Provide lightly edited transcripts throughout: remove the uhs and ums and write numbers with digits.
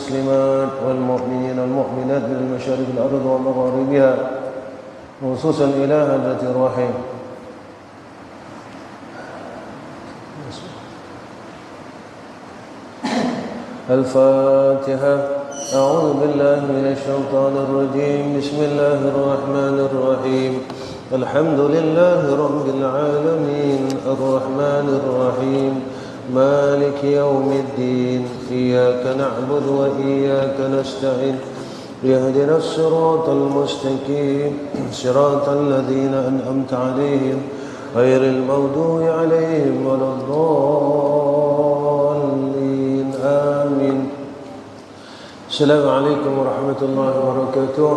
والمسلمات والمؤمنين والمؤمنات من مشارق الأرض ومغاربها خصوصا إلى هجرة الرحم. الفاتحة. أعوذ بالله من الشيطان الرجيم. بسم الله الرحمن الرحيم. الحمد لله رب العالمين الرحمن الرحيم مالك يوم الدين إياك نعبد وإياك نستعين اهدنا الصراط المستقيم صراط الذين أنعمت عليهم غير المغضوب عليهم ولا الضالين آمين. السلام عليكم ورحمة الله وبركاته.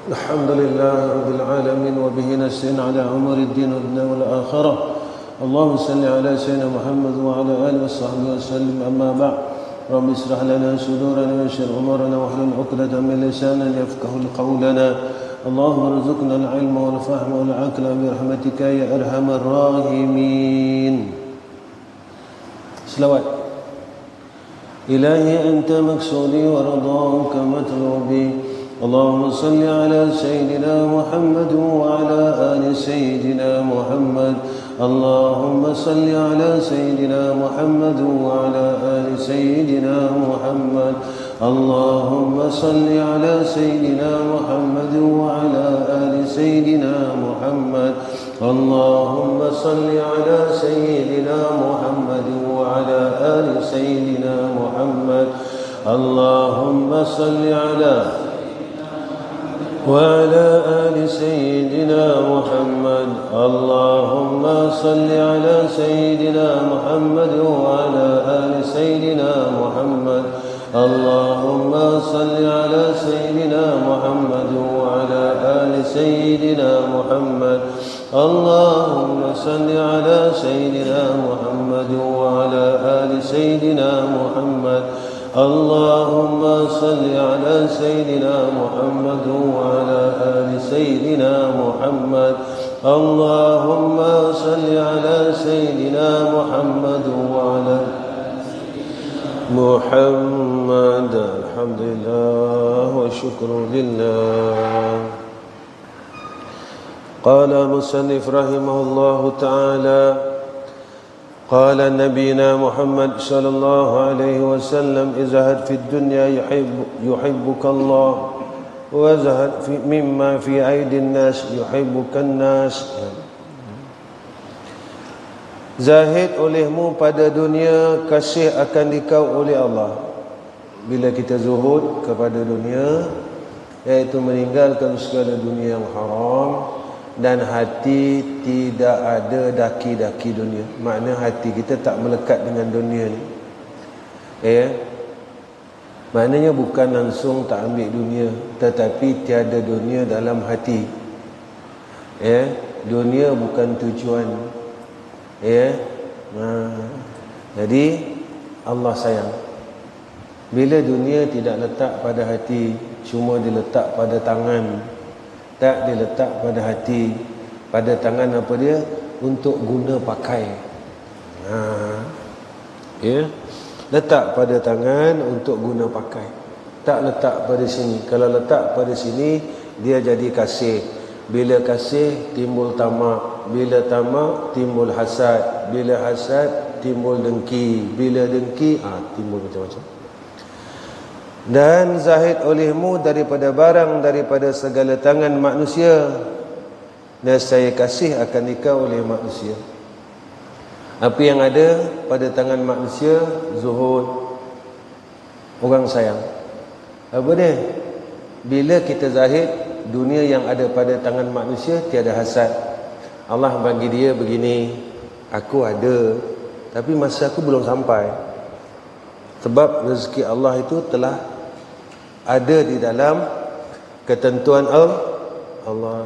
الحمد لله رب العالمين وبه نستعين على أمور الدين والدنيا والآخرة. اللهم صل على سيدنا محمد وعلى آله وصحبه وسلم. أما بعد، رب اشرح لنا صدورنا ويسر أمورنا واحلل عقدة من لساننا يفقهوا قولنا. اللهم ارزقنا العلم والفهم والعقل برحمتك يا أرحم الراحمين. selawat. إلهي أنت مقصودي ورضاك مطلوبي. اللهم صل على سيدنا محمد وعلى آل سيدنا محمد. اللهم صل على سيدنا محمد وعلى آل سيدنا محمد. اللهم صل على سيدنا محمد وعلى آل سيدنا محمد. اللهم صل على سيدنا محمد وعلى آل سيدنا محمد. اللهم صل على وعلى آل سيدنا محمد. اللهم صل على سيدنا محمد وعلى آل سيدنا محمد. اللهم صل على سيدنا محمد وعلى آل سيدنا محمد. اللهم صل على سيدنا محمد وعلى آل سيدنا محمد. اللهم صل على سيدنا محمد وعلى آل سيدنا محمد. اللهم صل على سيدنا محمد وعلى محمد. الحمد لله والشكر لله. قال المصنف رحمه الله تعالى: قال نبينا محمد صلى الله عليه وسلم: ازهد في الدنيا يحبك الله وازهد مما في أيدي الناس يحبك الناس. Zahid olehmu pada dunia, kasih akan dikau oleh Allah. Bila kita zuhud kepada dunia, iaitu meninggalkan segala dunia yang haram, dan hati tidak ada daki-daki dunia. Makna hati kita tak melekat dengan dunia ni. Maknanya bukan langsung tak ambil dunia, tetapi tiada dunia dalam hati. Dunia bukan tujuan. Jadi Allah sayang. Bila dunia tidak letak pada hati, cuma diletak pada tangan, tak diletak pada hati. Pada tangan apa dia? Untuk guna pakai. Letak pada tangan untuk guna pakai. Tak letak pada sini. Kalau letak pada sini, dia jadi kasih. Bila kasih, timbul tamak. Bila tamak, timbul hasad. Bila hasad, timbul dengki. Bila dengki, timbul macam-macam. Dan zahid olehmu daripada barang, daripada segala tangan manusia, dan saya kasih akan dikau oleh manusia. Apa yang ada pada tangan manusia, zuhud, orang sayang. Apa dia? Bila kita zahid, dunia yang ada pada tangan manusia tiada hasad. Allah bagi dia begini, aku ada, tapi masa aku belum sampai. Sebab rezeki Allah itu telah ada di dalam ketentuan Allah.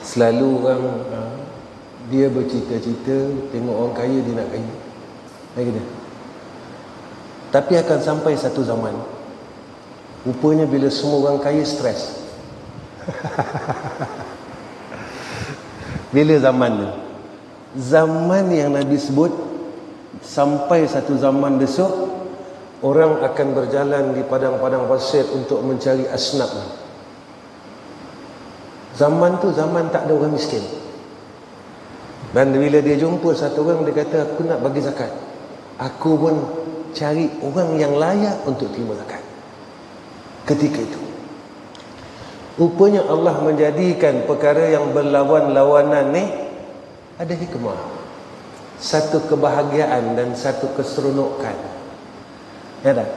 Selalu orang dia bercita-cita tengok orang kaya, dia nak kaya. Gitu. Tapi akan sampai satu zaman, rupanya bila semua orang kaya stres. Bila zaman ni? Zaman yang Nabi sebut sampai satu zaman besok orang akan berjalan di padang-padang pasir untuk mencari asnaf. Zaman tu zaman tak ada orang miskin. Dan bila dia jumpa satu orang, dia kata, aku nak bagi zakat. Aku pun cari orang yang layak untuk terima zakat. Ketika itu rupanya Allah menjadikan perkara yang berlawan-lawanan ni ada hikmah, satu kebahagiaan dan satu keseronokan. Ya tak?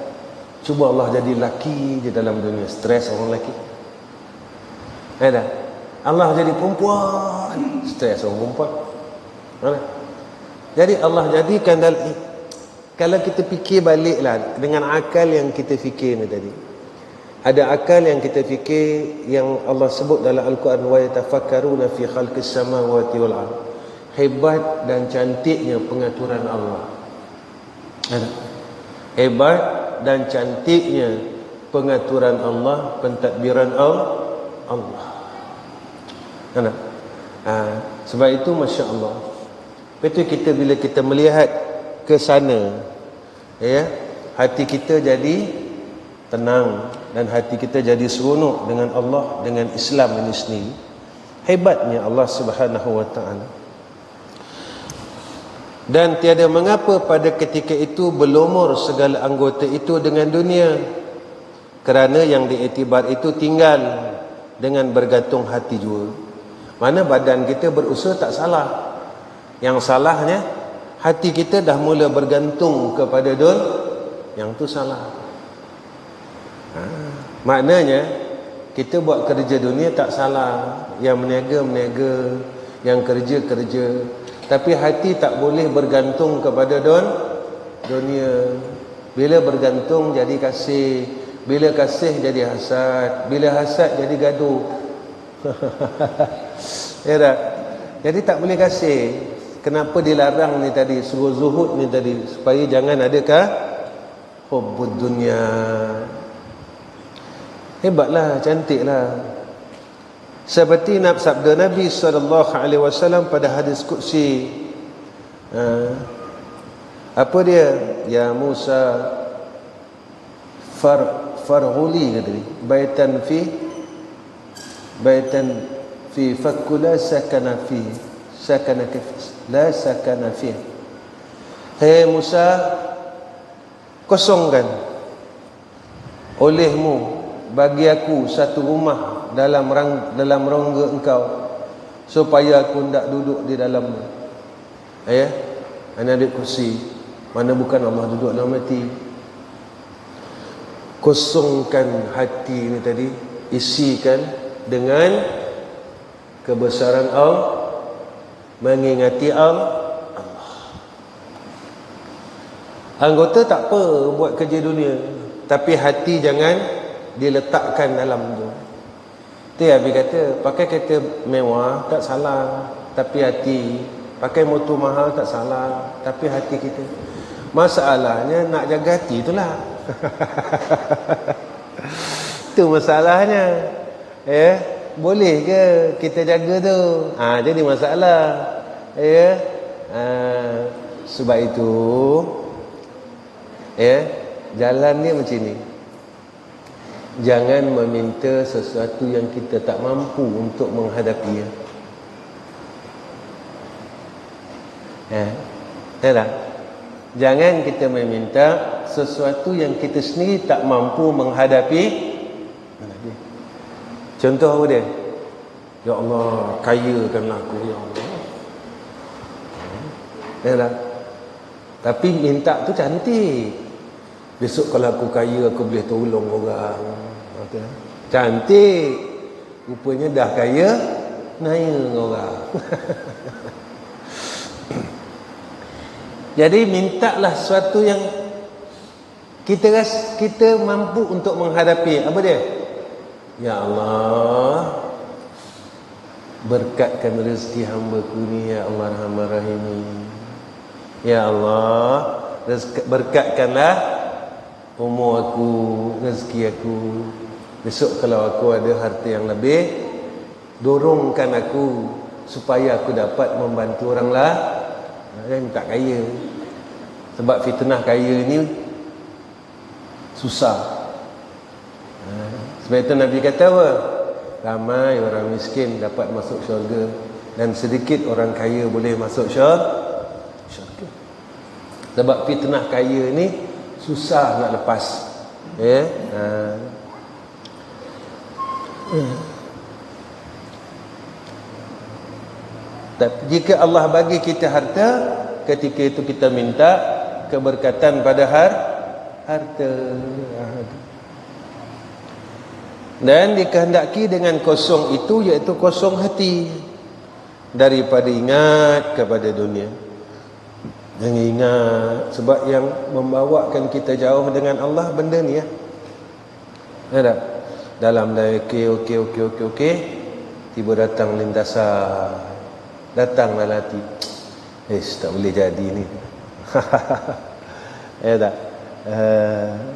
Cuba Allah jadi laki di dalam dunia, stres orang lelaki. Ya tak? Allah jadi perempuan, stres orang perempuan. Ya tak? Jadi Allah jadikan kalau kita fikir baliklah dengan akal yang kita fikir ni tadi. Ada akal yang kita fikir yang Allah sebut dalam Al-Quran, wa yatafakkaruna fi khalqis samawati wal ard. Hebat dan cantiknya pengaturan Allah. Hebat dan cantiknya pengaturan Allah, pentadbiran Allah. Sebab itu Masya Allah. Betul, kita bila kita melihat ke sana, ya, hati kita jadi tenang dan hati kita jadi seronok dengan Allah, dengan Islam ini sendiri. Hebatnya Allah Subhanahu wa taala. Dan tiada mengapa pada ketika itu berlumur segala anggota itu dengan dunia, kerana yang diiktibar itu tinggal dengan bergantung hati jua. Mana badan kita berusaha tak salah, yang salahnya hati kita dah mula bergantung kepada yang tu salah. Maknanya kita buat kerja dunia tak salah, yang meniaga, yang kerja, tapi hati tak boleh bergantung kepada dunia. Bila bergantung jadi kasih, bila kasih jadi hasad, bila hasad jadi gaduh. Ya tak? Jadi tak boleh kasih. Kenapa dilarang ni tadi, suruh zuhud ni tadi, supaya jangan adakah hubbud dunia. Hebatlah, cantiklah. Seperti sabda Nabi SAW pada hadis Qudsi. Apa dia? Ya Musa, farghuli kata dia. Baitan fi fakula sakana fi. La sakana fi. Hei Musa, kosongkan olehmu bagi aku satu rumah dalam rongga engkau, supaya aku tidak duduk di dalamnya. Ya, anak kursi, mana bukan Allah duduk dalam hati. Kosongkan hati ini tadi, isikan dengan kebesaran Allah, mengingati Allah. Anggota tak apa buat kerja dunia, tapi hati jangan diletakkan dalam tu. Tu Habib kata, pakai kereta mewah tak salah, tapi hati, pakai motor mahal tak salah, tapi hati kita. Masalahnya nak jaga hati itulah. Tu masalahnya. Ya, boleh ke kita jaga tu? Jadi masalah. Ya. Sebab itu, ya, jalan ni macam ni. Jangan meminta sesuatu yang kita tak mampu untuk menghadapinya. Tak? Jangan kita meminta sesuatu yang kita sendiri tak mampu menghadapi. Contoh apa dia? Ya Allah, kayakanlah aku, ya Allah. Tak? Tapi minta tu cantik. Besok kalau aku kaya, aku boleh tolong orang. Cantik. Rupanya dah kaya, naya orang. Jadi mintalah sesuatu yang kita mampu untuk menghadapi. Apa dia? Ya Allah, berkatkan rezeki hamba-Ku ni, ya Allah Rahman Rahim. Ya Allah, berkatkanlah umur aku, rezeki aku. Besok kalau aku ada harta yang lebih, dorongkan aku supaya aku dapat membantu orang lah yang tak kaya. Sebab fitnah kaya ni susah. Sebab itu Nabi kata apa? Ramai orang miskin dapat masuk syurga dan sedikit orang kaya boleh masuk syurga. Sebab fitnah kaya ni susah nak lepas. Ya. Tapi jika Allah bagi kita harta, ketika itu kita minta keberkatan pada harta. Dan dikehendaki dengan kosong itu, iaitu kosong hati daripada ingat kepada dunia. Jangan ingat, sebab yang membawakan kita jauh dengan Allah benda ni ya. Ada dalam dah okey, tiba datang lintasan, datang lelaki, tak boleh jadi ni. Tak,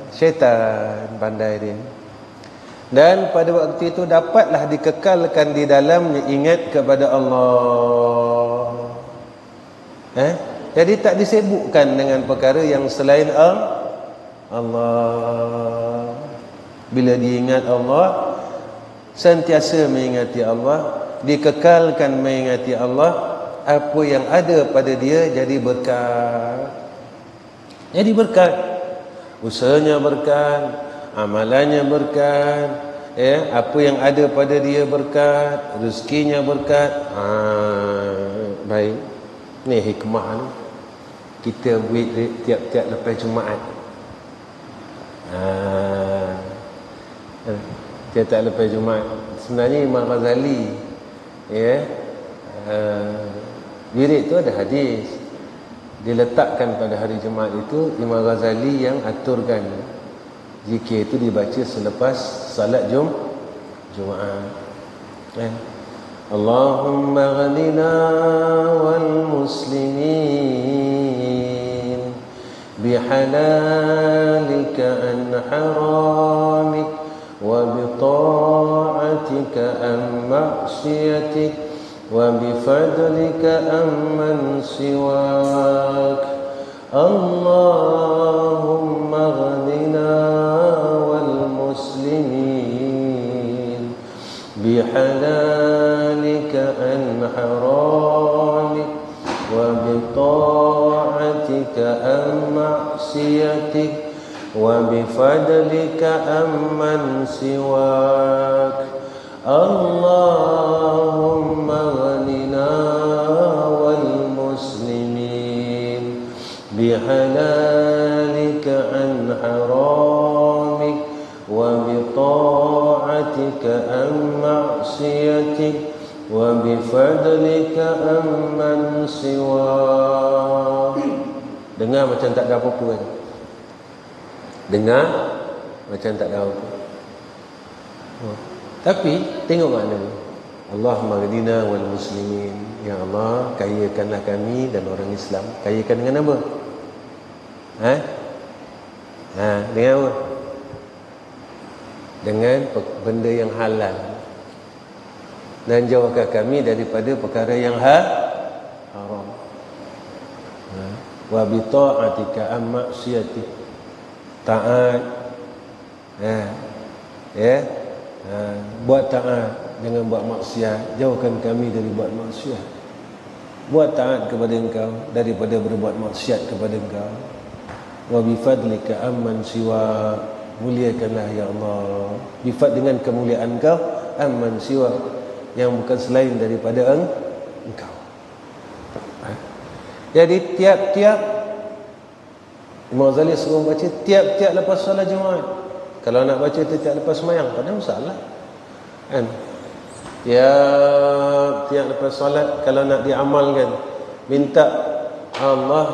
syaitan pandai dia. Dan pada waktu itu dapatlah dikekalkan di dalamnya ingat kepada Allah. Jadi tak disibukkan dengan perkara yang selain Allah. Bila diingat Allah, sentiasa mengingati Allah, dikekalkan mengingati Allah, apa yang ada pada dia jadi berkat. Jadi berkat. Usahanya berkat, amalannya berkat, apa yang ada pada dia berkat, rezekinya berkat. Baik. Ni hikmah ni. Kita buat tiap-tiap lepas Jumaat. Tiap-tiap lepas Jumaat. Sebenarnya Imam Ghazali wirid tu ada hadis. Diletakkan pada hari Jumaat itu, Imam Ghazali yang aturkan. Zikir itu dibaca selepas salat Jumaat. Allahumma ghanina wal muslimin bihalalika an haramik wa bita'atika an ma'siyatik wa bifadlika amman siwak. Allahumma ghanina wal muslimin bihalalika an haramik wa bita'atika an ma'siyatik wa bifadlika amman siwak. Allahumma ghanina wal muslimin bihalalika an haramik wa bita'atika an ma'siyatik wa bifadlika amman siwak. Dengar macam tak ada apa-apa kan? Dengar macam tak ada apa-apa. Tapi tengok makna ni. Allahumma ghanina wal muslimin. Ya Allah, kayakanlah kami dan orang Islam. Kayakan dengan apa? Dengan apa? Dengan benda yang halal. Dan jauhkan kami daripada perkara yang haram. Wa bi ta'atika am ma'siyatik. Taat. Buat taat, jangan buat maksiat. Jauhkan kami dari buat maksiat. Buat taat kepada Engkau daripada berbuat maksiat kepada Engkau. Wa bifadlika amman siwa. Muliakanlah ya Allah bifad, dengan kemuliaan Engkau, amman siwa, yang bukan selain daripada Engkau. Jadi tiap-tiap Imam Ghazali suruh baca tiap-tiap lepas solat Jumaat. Kalau nak baca tiap lepas sembahyang, tak ada masalah kan? Tiap lepas solat, kalau nak diamalkan, minta Allah.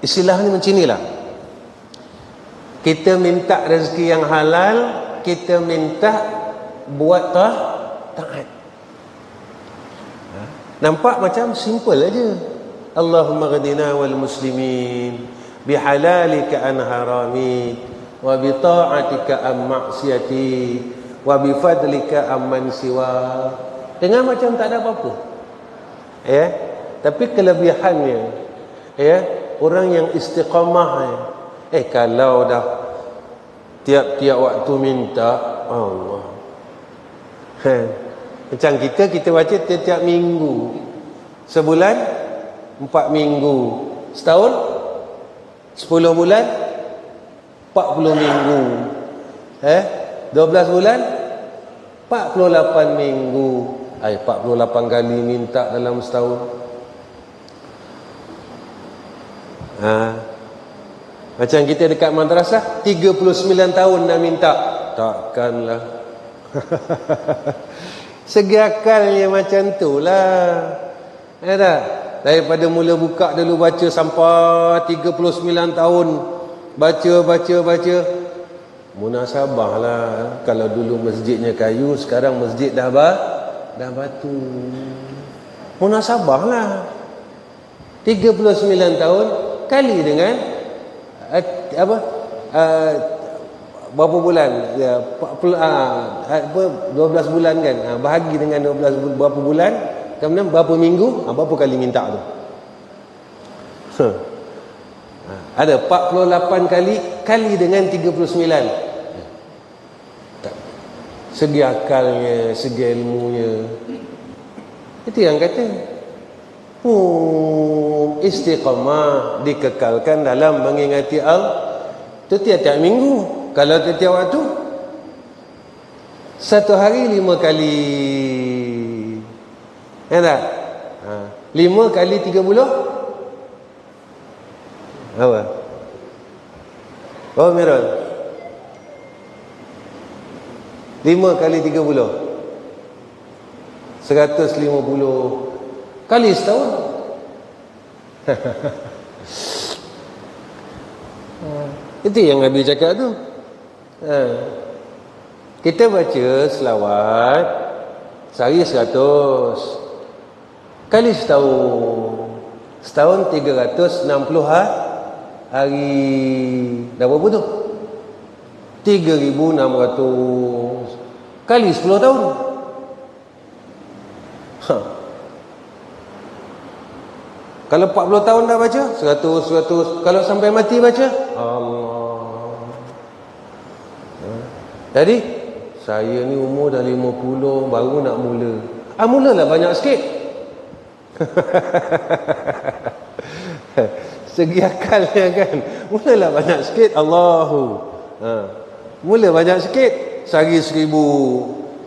Istilahnya macam inilah. Kita minta rezeki yang halal, kita minta buat taat. Nampak macam simple aja. Allahumma ghanina wal muslimin bihalalika an haramik wa bi ta'atika am ma'siyati wa bi fadlika amman siwa. Dengar macam tak ada apa-apa. Tapi kelebihannya orang yang istiqamah kalau dah tiap-tiap waktu minta Allah. Macam kita baca tiap-tiap minggu, sebulan 4 minggu, setahun 10 bulan 40 minggu, 12 bulan 48 minggu. 48 kali minta dalam setahun. Macam kita dekat madrasah 39 tahun nak minta. Takkanlah. Segi akalnya macam tu lah. Tak? Daripada mula buka dulu baca sampai 39 tahun. Baca. Munasabah lah. Kalau dulu masjidnya kayu, sekarang masjid dah batu. Munasabah lah. 39 tahun kali dengan berapa bulan? 12 bulan kan. Bahagi dengan 12 berapa bulan, kemudian berapa minggu, berapa kali minta tu? Ada 48 kali dengan 39. Segi akalnya, segi ilmunya. Itu yang kata istiqamah dikekalkan dalam mengingati Allah. Itu tiap-tiap minggu. Kalau tiap-tiap waktu, satu hari 5 kali. Tak? 5 kali 30 apa? Oh, Miron. 5 kali 30 150 kali setahun. Itu yang Nabi cakap tu. Kita baca selawat sehari 100 kali setahun. Setahun 360 hari. Dah berapa tu? 3.600 kali 10 tahun. Kalau 40 tahun dah baca 100. Kalau sampai mati baca Allah. Jadi saya ni umur dah 50, baru nak mula. Mulalah banyak sikit. Segi akalnya kan, mulalah banyak sikit. Mula banyak sikit. Sehari 1,000,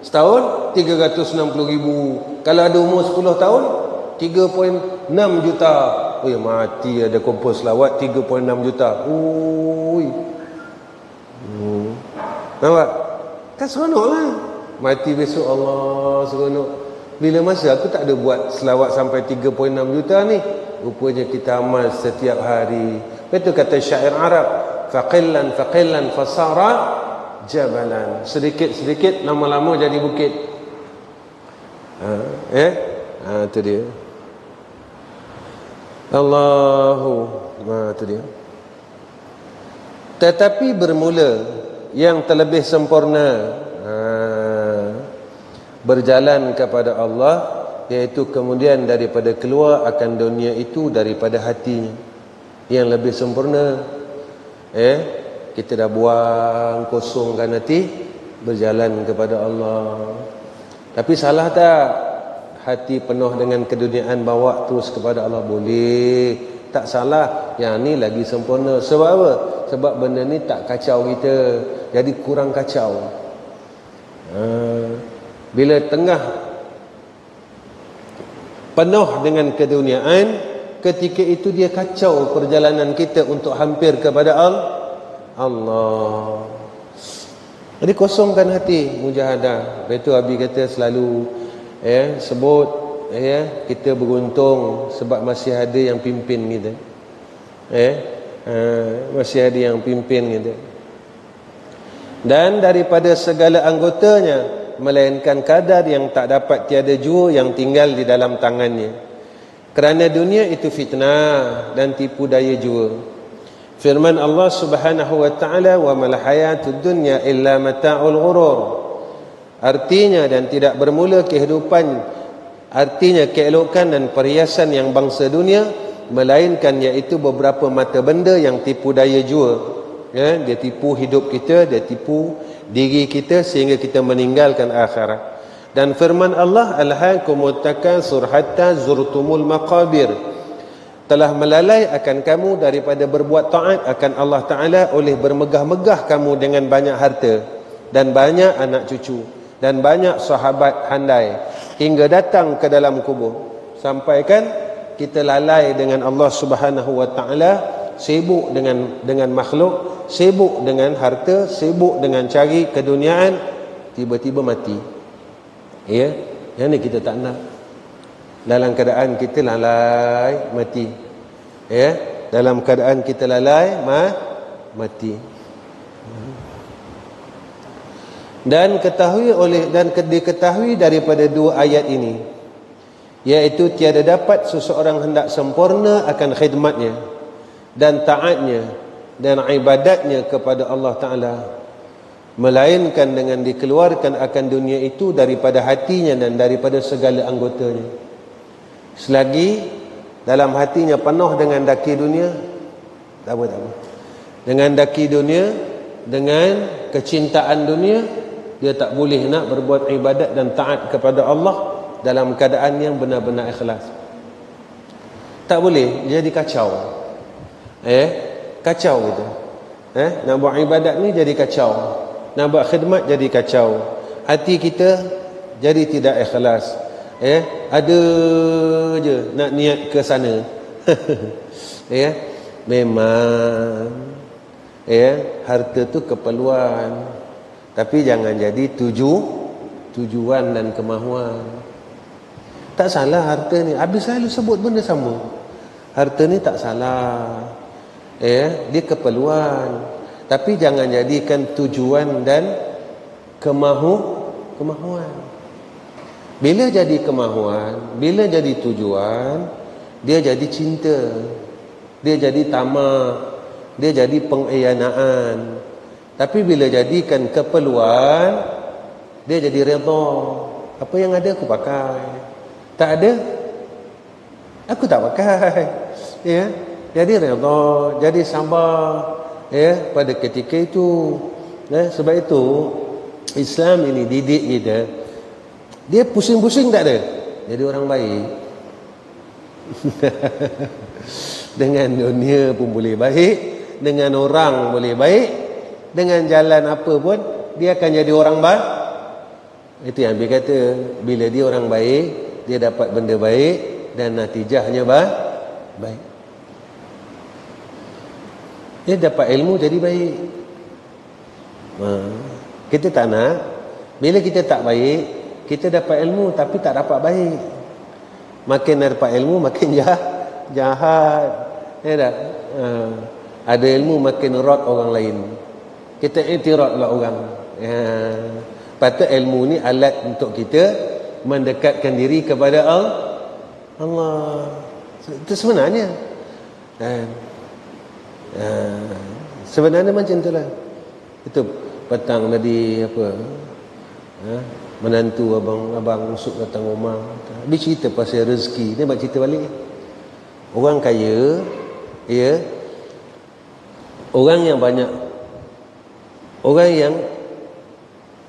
setahun 360,000. Kalau ada umur 10 tahun 3.6 juta. Mati ada kompos selawat 3.6 juta. Nampak? Kan seronok lah. Mati besok Allah seronok. Bila masa aku tak ada buat selawat sampai 3.6 juta ni. Rupanya kita amal setiap hari. Betul kata syair Arab, faqillan fasara jabalan. Sedikit lama-lama jadi bukit. Itu dia. Itu dia. Tetapi bermula yang terlebih sempurna berjalan kepada Allah, iaitu kemudian daripada keluar akan dunia itu daripada hatinya yang lebih sempurna. Kita dah buang, kosongkan hati, berjalan kepada Allah. Tapi salah tak hati penuh dengan keduniaan bawa terus kepada Allah? Boleh, tak salah. Yang ni lagi sempurna. Sebab apa? Sebab benda ni tak kacau kita, jadi kurang kacau. Bila tengah penuh dengan keduniaan, ketika itu dia kacau perjalanan kita untuk hampir kepada Allah. Jadi kosongkan hati, mujahadah. Itu Abi kata selalu sebut kita beruntung sebab masih ada yang pimpin kita. Masih ada yang pimpin kita. Dan daripada segala anggotanya, melainkan kadar yang tak dapat tiada jua yang tinggal di dalam tangannya. Kerana dunia itu fitnah dan tipu daya jua. Firman Allah Subhanahu wa taala, wa mal hayatud dunya illa mata'ul ghurur. Artinya, dan tidak bermula kehidupan, artinya keelokan dan perhiasan yang bangsa dunia melainkan iaitu beberapa mata benda yang tipu daya jua. Dia tipu hidup kita, dia tipu diri kita sehingga kita meninggalkan akhirat. Dan firman Allah, alhaakumut takatsur hatta zurtumul maqabir, telah melalai akan kamu daripada berbuat taat akan Allah Ta'ala oleh bermegah-megah kamu dengan banyak harta dan banyak anak cucu dan banyak sahabat handai hingga datang ke dalam kubur. Sampaikan kita lalai dengan Allah Subhanahu wa Ta'ala, sibuk dengan makhluk, sibuk dengan harta, sibuk dengan cari keduniaan, tiba-tiba mati. Ya, yang ni kita tak nak. Dalam keadaan kita lalai, mati. Ya, dalam keadaan kita lalai, mati. Dan diketahui daripada dua ayat ini, iaitu tiada dapat seseorang hendak sempurna akan khidmatnya dan taatnya dan ibadatnya kepada Allah Ta'ala, melainkan dengan dikeluarkan akan dunia itu daripada hatinya dan daripada segala anggotanya. Selagi dalam hatinya penuh dengan daki dunia, tak apa. Dengan daki dunia, dengan kecintaan dunia, dia tak boleh nak berbuat ibadat dan taat kepada Allah dalam keadaan yang benar-benar ikhlas. Tak boleh, jadi kacau. Kacau gitu. Nak buat ibadat ni jadi kacau. Nak buat khidmat jadi kacau. Hati kita jadi tidak ikhlas. Ada je nak niat ke sana. Memang harta tu keperluan, tapi jangan jadi tujuan dan kemahuan. Tak salah harta ni. Habis selalu sebut benda sama. Harta ni tak salah. Dia keperluan, tapi jangan jadikan tujuan dan kemahuan. Bila jadi kemahuan, bila jadi tujuan, dia jadi cinta, dia jadi tamak, dia jadi pengianaan. Tapi bila jadikan keperluan, dia jadi redha. Apa yang ada aku pakai, tak ada aku tak pakai. Jadi redha, jadi sabar pada ketika itu. Sebab itu Islam ini didik kita, dia pusing-pusing tak ada, jadi orang baik. Dengan dunia pun boleh baik, dengan orang boleh baik, dengan jalan apa pun dia akan jadi orang baik. Itu yang dia kata, bila dia orang baik, dia dapat benda baik dan natijahnya baik. Dia dapat ilmu jadi baik. Kita tak nak. Bila kita tak baik, kita dapat ilmu tapi tak dapat baik. Makin dapat ilmu makin jahat. Tak? Ada ilmu makin rot orang lain. Kita iktiraflah orang. Patut ilmu ni alat untuk kita mendekatkan diri kepada Allah. Itu sebenarnya. Sebenarnya macam itulah. Itu petang tadi menantu abang masuk datang rumah, dia cerita pasal rezeki. Dia buat cerita balik. Orang kaya, orang yang banyak, orang yang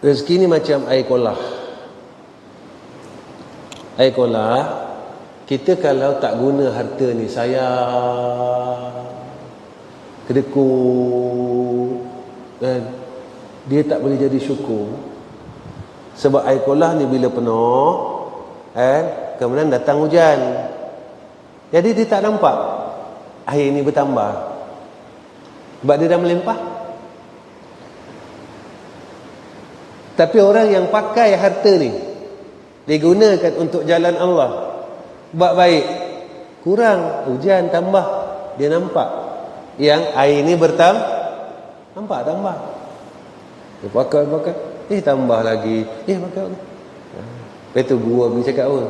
rezeki ni macam air kolah. Air kolah, kita kalau tak guna harta ni, sayang, kedekut, kan, dia tak boleh jadi syukur. Sebab air kolah ni bila penuh, kemudian datang hujan, jadi dia tak nampak air ni bertambah, sebab dia dah melimpah. Tapi orang yang pakai harta ni, digunakan untuk jalan Allah, buat baik, kurang, hujan tambah, dia nampak yang air ni nampak tambah. Dia pakai, tambah lagi, pakai. Lepas tu guru Abi cakap apa?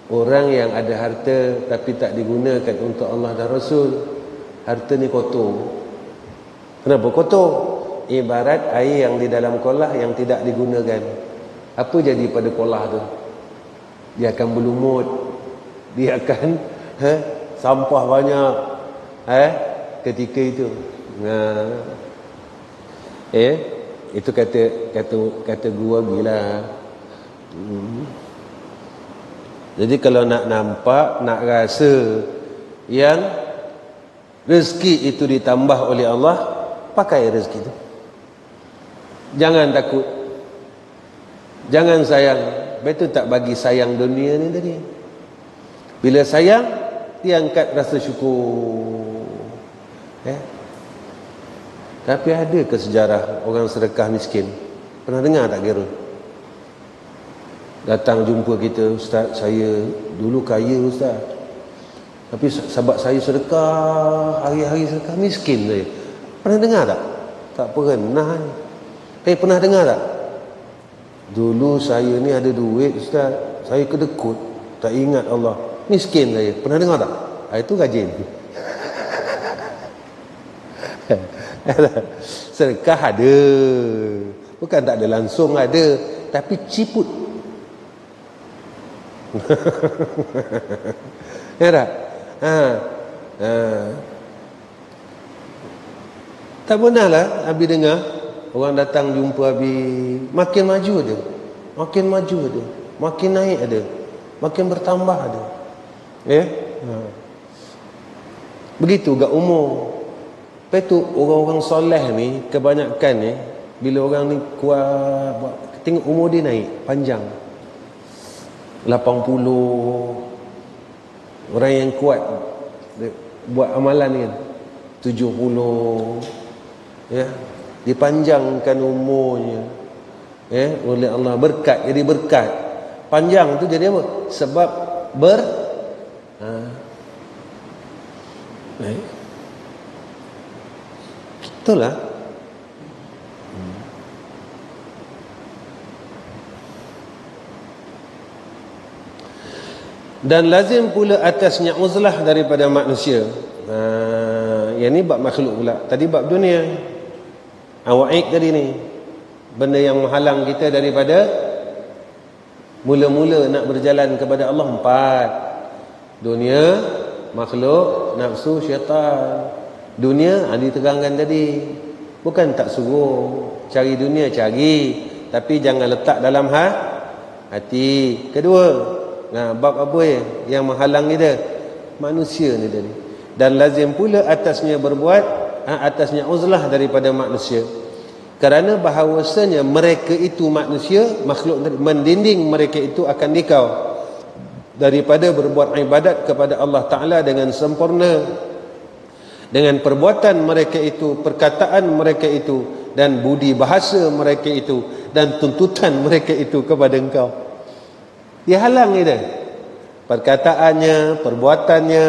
Orang yang ada harta tapi tak digunakan untuk Allah dan Rasul, harta ni kotor. Kenapa kotor? Ibarat air yang di dalam kolah yang tidak digunakan. Apa jadi pada kolah tu? Dia akan berlumut, dia akan sampah banyak ketika itu. Itu kata gua gila. Jadi kalau nak nampak, nak rasa yang rezeki itu ditambah oleh Allah, pakai rezeki itu. Jangan takut, jangan sayang. Betul tak bagi sayang dunia ni tadi. Bila sayang, dia angkat rasa syukur. Tapi ada ke sejarah orang sedekah miskin? Pernah dengar tak kira? Datang jumpa kita, Ustaz, saya dulu kaya Ustaz, tapi sebab saya sedekah, hari-hari sedekah, miskin saya. Pernah dengar tak? Tak pernah. Tapi pernah dengar tak? Dulu saya ni ada duit Ustaz, saya kedekut, tak ingat Allah, miskin saya. Pernah dengar tak? Itu rajin. Sedekah ada, bukan tak ada, langsung ada, tapi ciput. Ya tak? Tak pernah lah Abi dengar orang datang jumpa Abi, makin maju ada, makin maju ada, makin naik ada, makin bertambah ada. Begitu gak umur. Lepas tu orang-orang soleh ni kebanyakan ni, bila orang ni kuat, tengok umur dia naik panjang, 80. Orang yang kuat buat amalan ni kan 70, dipanjangkan umurnya oleh Allah, berkat, jadi berkat. Panjang tu jadi apa? Sebab itulah. Dan lazim pula atasnya uzlah daripada manusia. Yang ni bab makhluk pula. Tadi bab dunia. Awaik tadi ni, benda yang menghalang kita daripada mula-mula nak berjalan kepada Allah. 4. Dunia, makhluk, nafsu, syaitan. Dunia diterangkan tadi, bukan tak suruh cari dunia, cari, tapi jangan letak dalam hati. Kedua, bab apa yang menghalang kita? Manusia ni tadi. Dan lazim pula atasnya berbuat, atasnya uzlah daripada manusia, kerana bahawasanya mereka itu manusia, makhluk mendinding mereka itu akan dikau daripada berbuat ibadat kepada Allah Ta'ala dengan sempurna, dengan perbuatan mereka itu, perkataan mereka itu, dan budi bahasa mereka itu, dan tuntutan mereka itu kepada engkau. Dia halang kita, perkataannya, perbuatannya,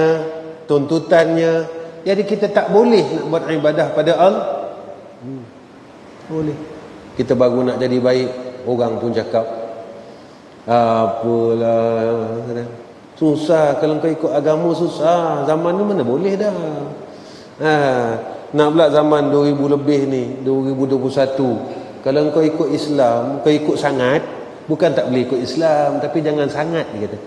tuntutannya. Jadi kita tak boleh nak buat ibadah pada Allah. Boleh. Kita baru nak jadi baik, orang pun cakap apalah, susah kalau kau ikut agama, susah. Zaman ni mana boleh dah. Nak pula zaman 2000 lebih ni, 2021, kalau kau ikut Islam, kau ikut sangat, bukan tak boleh ikut Islam, tapi jangan sangat, dia kata.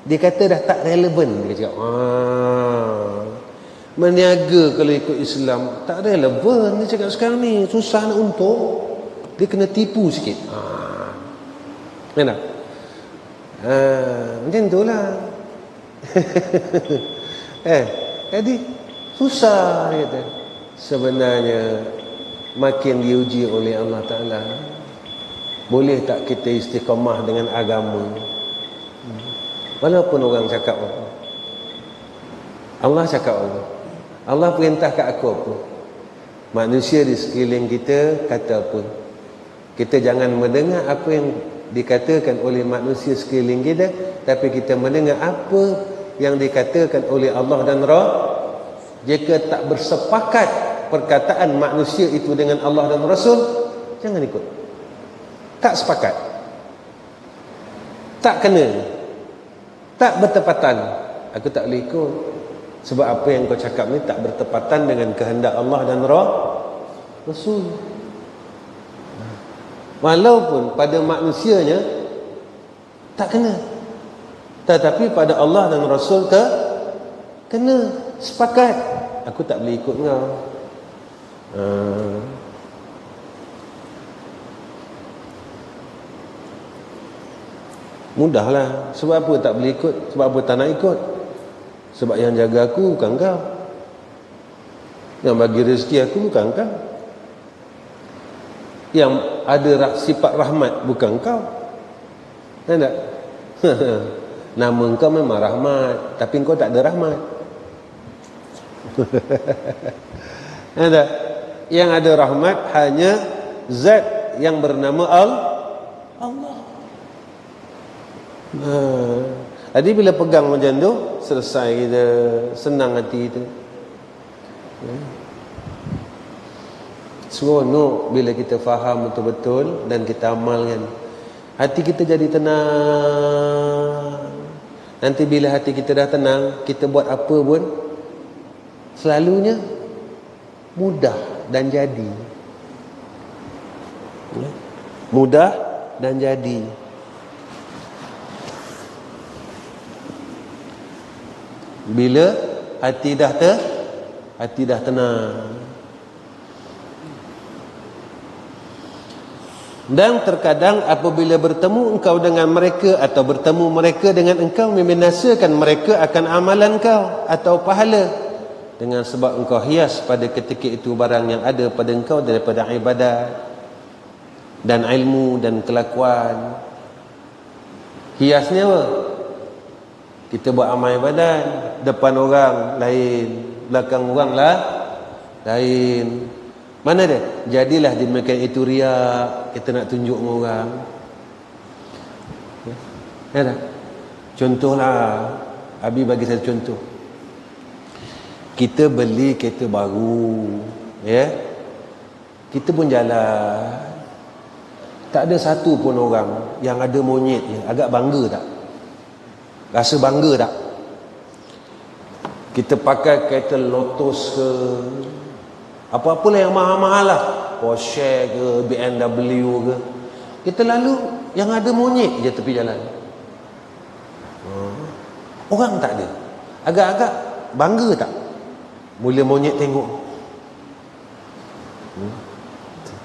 Dia kata dah tak relevan, dia cakap. Meniaga kalau ikut Islam tak relevan, dia cakap sekarang ni susah nak untung, dia kena tipu sikit. Mana? Macam tu lah. Jadi susah, kata. Sebenarnya makin diuji oleh Allah Ta'ala. Boleh tak kita istiqamah dengan agama, walaupun orang cakap apa? Allah cakap apa? Allah perintah kat aku apa? Manusia di sekeliling kita kata apa? Kita jangan mendengar apa yang dikatakan oleh manusia sekeliling kita, tapi kita mendengar apa yang dikatakan oleh Allah dan Jika tak bersepakat perkataan manusia itu dengan Allah dan Rasul, jangan ikut. Tak sepakat, tak kena, tak bertepatan, aku tak boleh ikut. Sebab apa yang kau cakap ni tak bertepatan dengan kehendak Allah dan Rasul. Walaupun pada manusianya Tak kena. Tetapi pada Allah dan Rasul kena. Sepakat. Aku tak boleh ikut kau. Mudahlah. Sebab apa tak boleh ikut? Sebab apa tak nak ikut? Sebab yang jaga aku bukan kau. Yang bagi rezeki aku bukan kau. Yang ada sifat rahmat bukan kau. Tak? Nama kau memang rahmat, tapi kau tak ada rahmat. Tak? Yang ada rahmat hanya zat yang bernama Allah. Jadi bila pegang macam tu, selesai kita, senang hati kita. Seronok bila kita faham betul-betul dan kita amalkan. Hati kita jadi tenang. Nanti bila hati kita dah tenang, kita buat apa pun selalunya mudah dan jadi. Mudah dan jadi. Bila hati dah tenang. Dan terkadang apabila bertemu engkau dengan mereka atau bertemu mereka dengan engkau, membinasakan mereka akan amalan engkau atau pahala, dengan sebab engkau hias pada ketika itu barang yang ada pada engkau daripada ibadat dan ilmu dan kelakuan. Hiasnya apa? Kita buat amal ibadat depan orang lain, belakang orang lah lain. Mana dia? Jadilah demikian itu riak. Kita nak tunjuk dengan orang. Ya tak? Contohlah, Abi bagi saya contoh. Kita beli kereta baru, ya. Kita pun jalan. Tak ada satu pun orang yang ada monyet ni. Agak bangga tak? Rasa bangga tak? Kita pakai kereta Lotus ke, apa-apalah yang mahal-mahal lah, Porsche ke, BMW ke, kita lalu yang ada monyet je tepi jalan. Orang tak ada. Agak-agak bangga tak? Mula monyet tengok.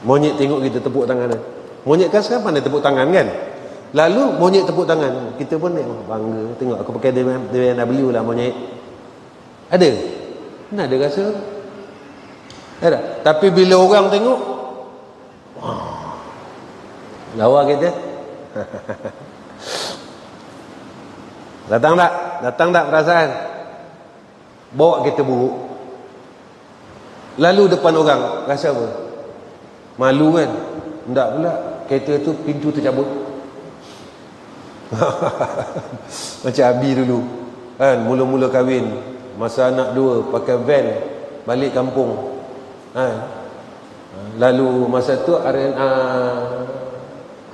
Monyet tengok kita tepuk tangan. Monyet kan sekarang pandai tepuk tangan kan? Lalu monyet tepuk tangan. Kita pun tengok, bangga. Tengok aku pakai BMW lah monyet. Ada? Mana ada rasa? Ada. Tapi bila orang tengok, lawa kita. Datang tak? Datang tak perasaan? Bawa kita buruk. Lalu depan orang, rasa apa? Malu kan? Tak pula. Kereta tu pintu tercabut. Macam Abi dulu kan, mula-mula kahwin, masa anak dua, pakai van balik kampung kan. Lalu masa tu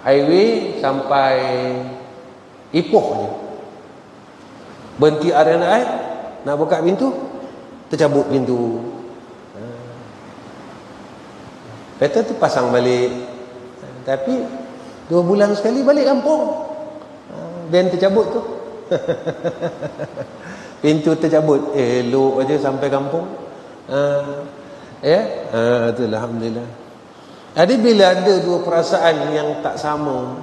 highway sampai Ipoh je, berhenti RNI, nak buka pintu, tercabut pintu. Kereta tu pasang balik, tapi 2 bulan sekali balik kampung, van tercabut tu. Pintu tercabut, elok aja sampai kampung. Itulah, alhamdulillah. Jadi bila ada dua perasaan yang tak sama,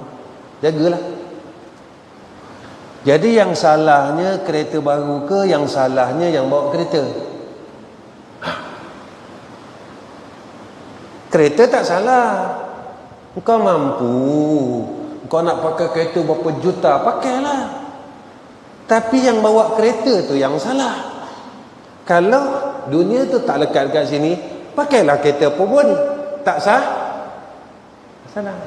jagalah. Jadi yang salahnya kereta baru ke, yang salahnya yang bawa kereta? Kereta tak salah. Kau mampu, kau nak pakai kereta berapa juta, pakailah. Tapi yang bawa kereta tu yang salah. Kalau dunia tu tak lekat dekat sini, pakailah kereta apa pun, tak sah? Salah.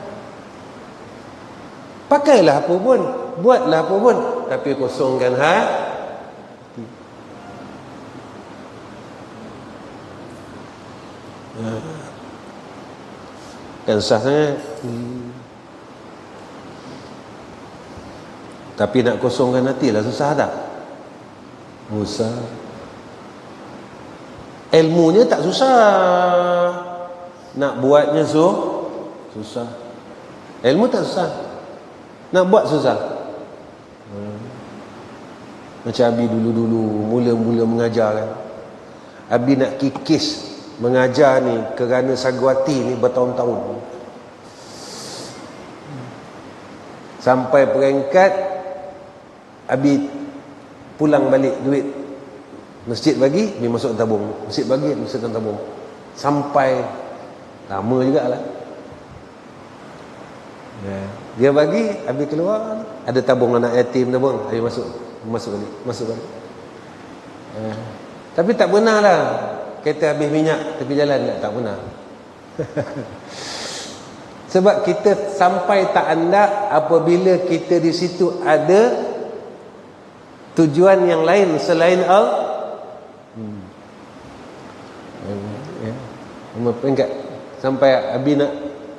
Pakailah apa pun, buatlah apa pun, tapi kosongkan hati. Kan sah sangat. Tapi nak kosongkan hati lah susah tak? Susah. Ilmunya tak susah, nak buatnya susah. Ilmu tak susah, nak buat susah. Macam Abi dulu-dulu mula-mula mengajar kan, Abi nak kikis mengajar ni kerana Sagawati ni bertahun-tahun, sampai peringkat Abi pulang balik duit masjid bagi, Abi masuk tabung, masjid bagi, masukkan tabung, sampai lama jugalah. Dia bagi, Abi keluar, ada tabung anak yatim, tabung, Abi masuk balik. Tapi tak pernah lah kereta habis minyak tepi jalan, tak pernah. Sebab kita sampai tak andak apabila kita di situ ada tujuan yang lain selain Allah. Peringkat sampai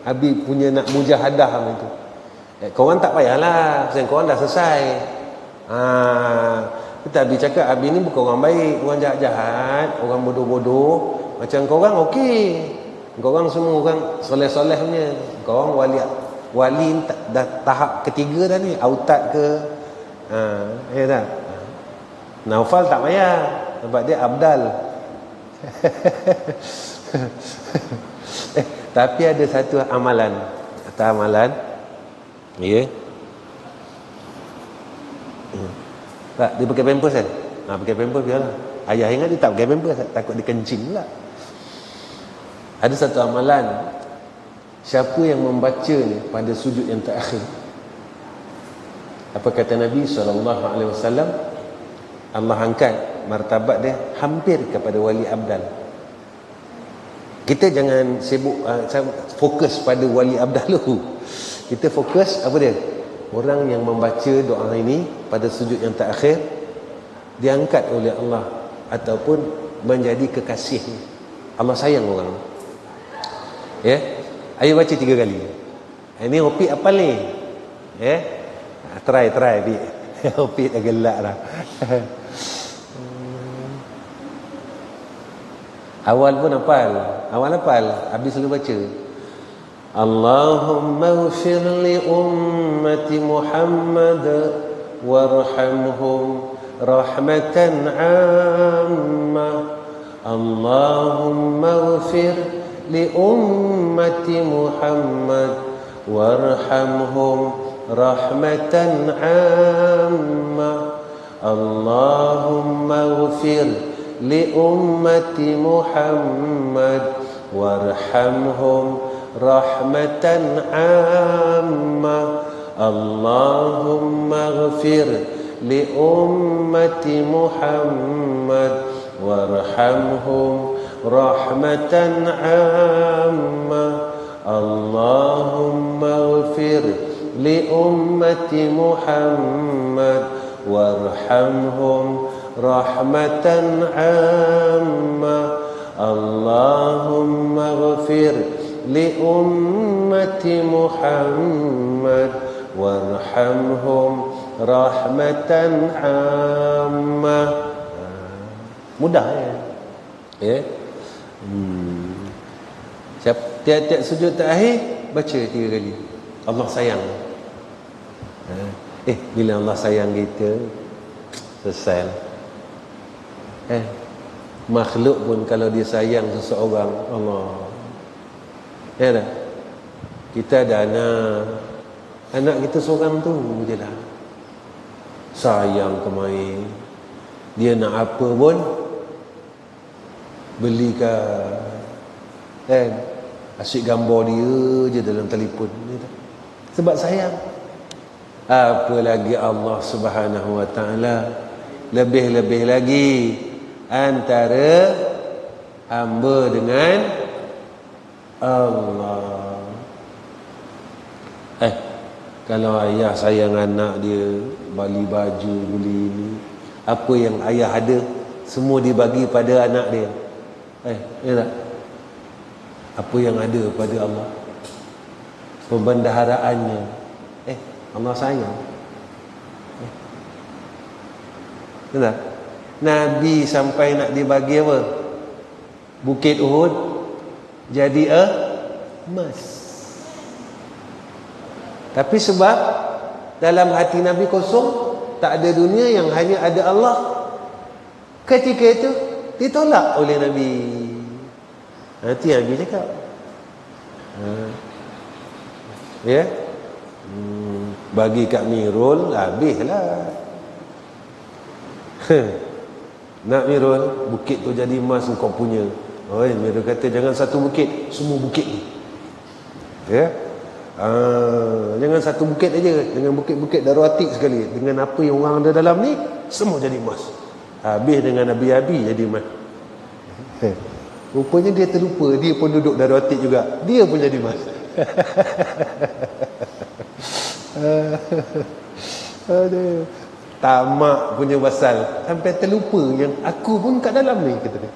Abi punya nak mujahadah itu. Korang tak payahlah, korang dah selesai. Kita Abi cakap, Abi ni bukan orang baik, orang jahat-jahat, orang bodoh-bodoh. Macam korang okey, korang semua orang soleh-soleh punya. Korang wali dah tahap ketiga dah ni, autad ke, ya tak? Naufal tak payah sebab dia abdal. Tapi ada satu amalan, ya. Tak, dia pakai pampers kan? Pakai pampers biarlah. Ayah ingat dia tak pakai pampers, takut dia kencing pula. Ada satu amalan, siapa yang membaca ni pada sujud yang terakhir, apa kata Nabi SAW? Allah angkat martabat dia hampir kepada wali abdal. Kita jangan sibuk fokus pada wali abdal dulu. Kita fokus apa dia? Orang yang membaca doa ini pada sujud yang terakhir diangkat oleh Allah ataupun menjadi kekasih. Allah sayang orang. Ya. Ayo baca 3 kali. Ini Opik apa ni? Ya. Try Opik. Opik dah gelak dah. Awal pun hafal. Habis selalu baca. Allahumma ighfir li ummati Muhammad warhamhum rahmatan 'ammah. Allahumma ighfir li ummati Muhammad warhamhum rahmatan 'ammah. Allahumma ighfir li ummati Muhammad warhamhum rahmatan 'ammah. Allahumma ighfir li ummati Muhammad warhamhum rahmatan 'ammah. Allahumma ighfir li ummati Muhammad warhamhum rahmatan 'ammah. Allahumma ighfir li ummati Muhammad warhamhum rahmatan 'ammah. Mudah ya. Tiap-tiap sujud terakhir baca 3 kali. Allah sayang. Bila Allah sayang kita, selesai. Makhluk pun kalau dia sayang seseorang, Allah. Ya tak? Kita ada anak kita seorang tu je lah, sayang kemain. Dia nak apa pun belikan, kan? Asyik gambar dia je dalam telefon, sebab sayang. Apalagi Allah Subhanahu Wa Taala, lebih-lebih lagi antara hamba dengan Allah. Kalau ayah sayang anak dia, beli baju, beli ini, apa yang ayah ada semua dibagi pada anak dia. Ya tak? Apa yang ada pada Allah, pembendaharaannya, Allah sayang. Ya tak? Nabi sampai nak dibagi apa? Bukit Uhud jadi emas. Tapi sebab dalam hati Nabi kosong, tak ada dunia, yang hanya ada Allah. Ketika itu ditolak oleh Nabi. Nanti Nabi cakap, ya, bagi kat Mirul habislah. Nak Mirul, bukit tu jadi emas kau punya. Oh, Mirul kata jangan satu bukit, semua bukit ni. Ya. Jangan satu bukit aja, dengan bukit-bukit Darwatik sekali, dengan apa yang orang ada dalam ni semua jadi emas. Habis dengan Nabi-Nabi jadi emas. Rupanya dia terlupa, dia pun duduk Darwatik juga, dia pun jadi emas. Aduh, tamak punya pasal sampai terlupa yang aku pun kat dalam ni, kata dia.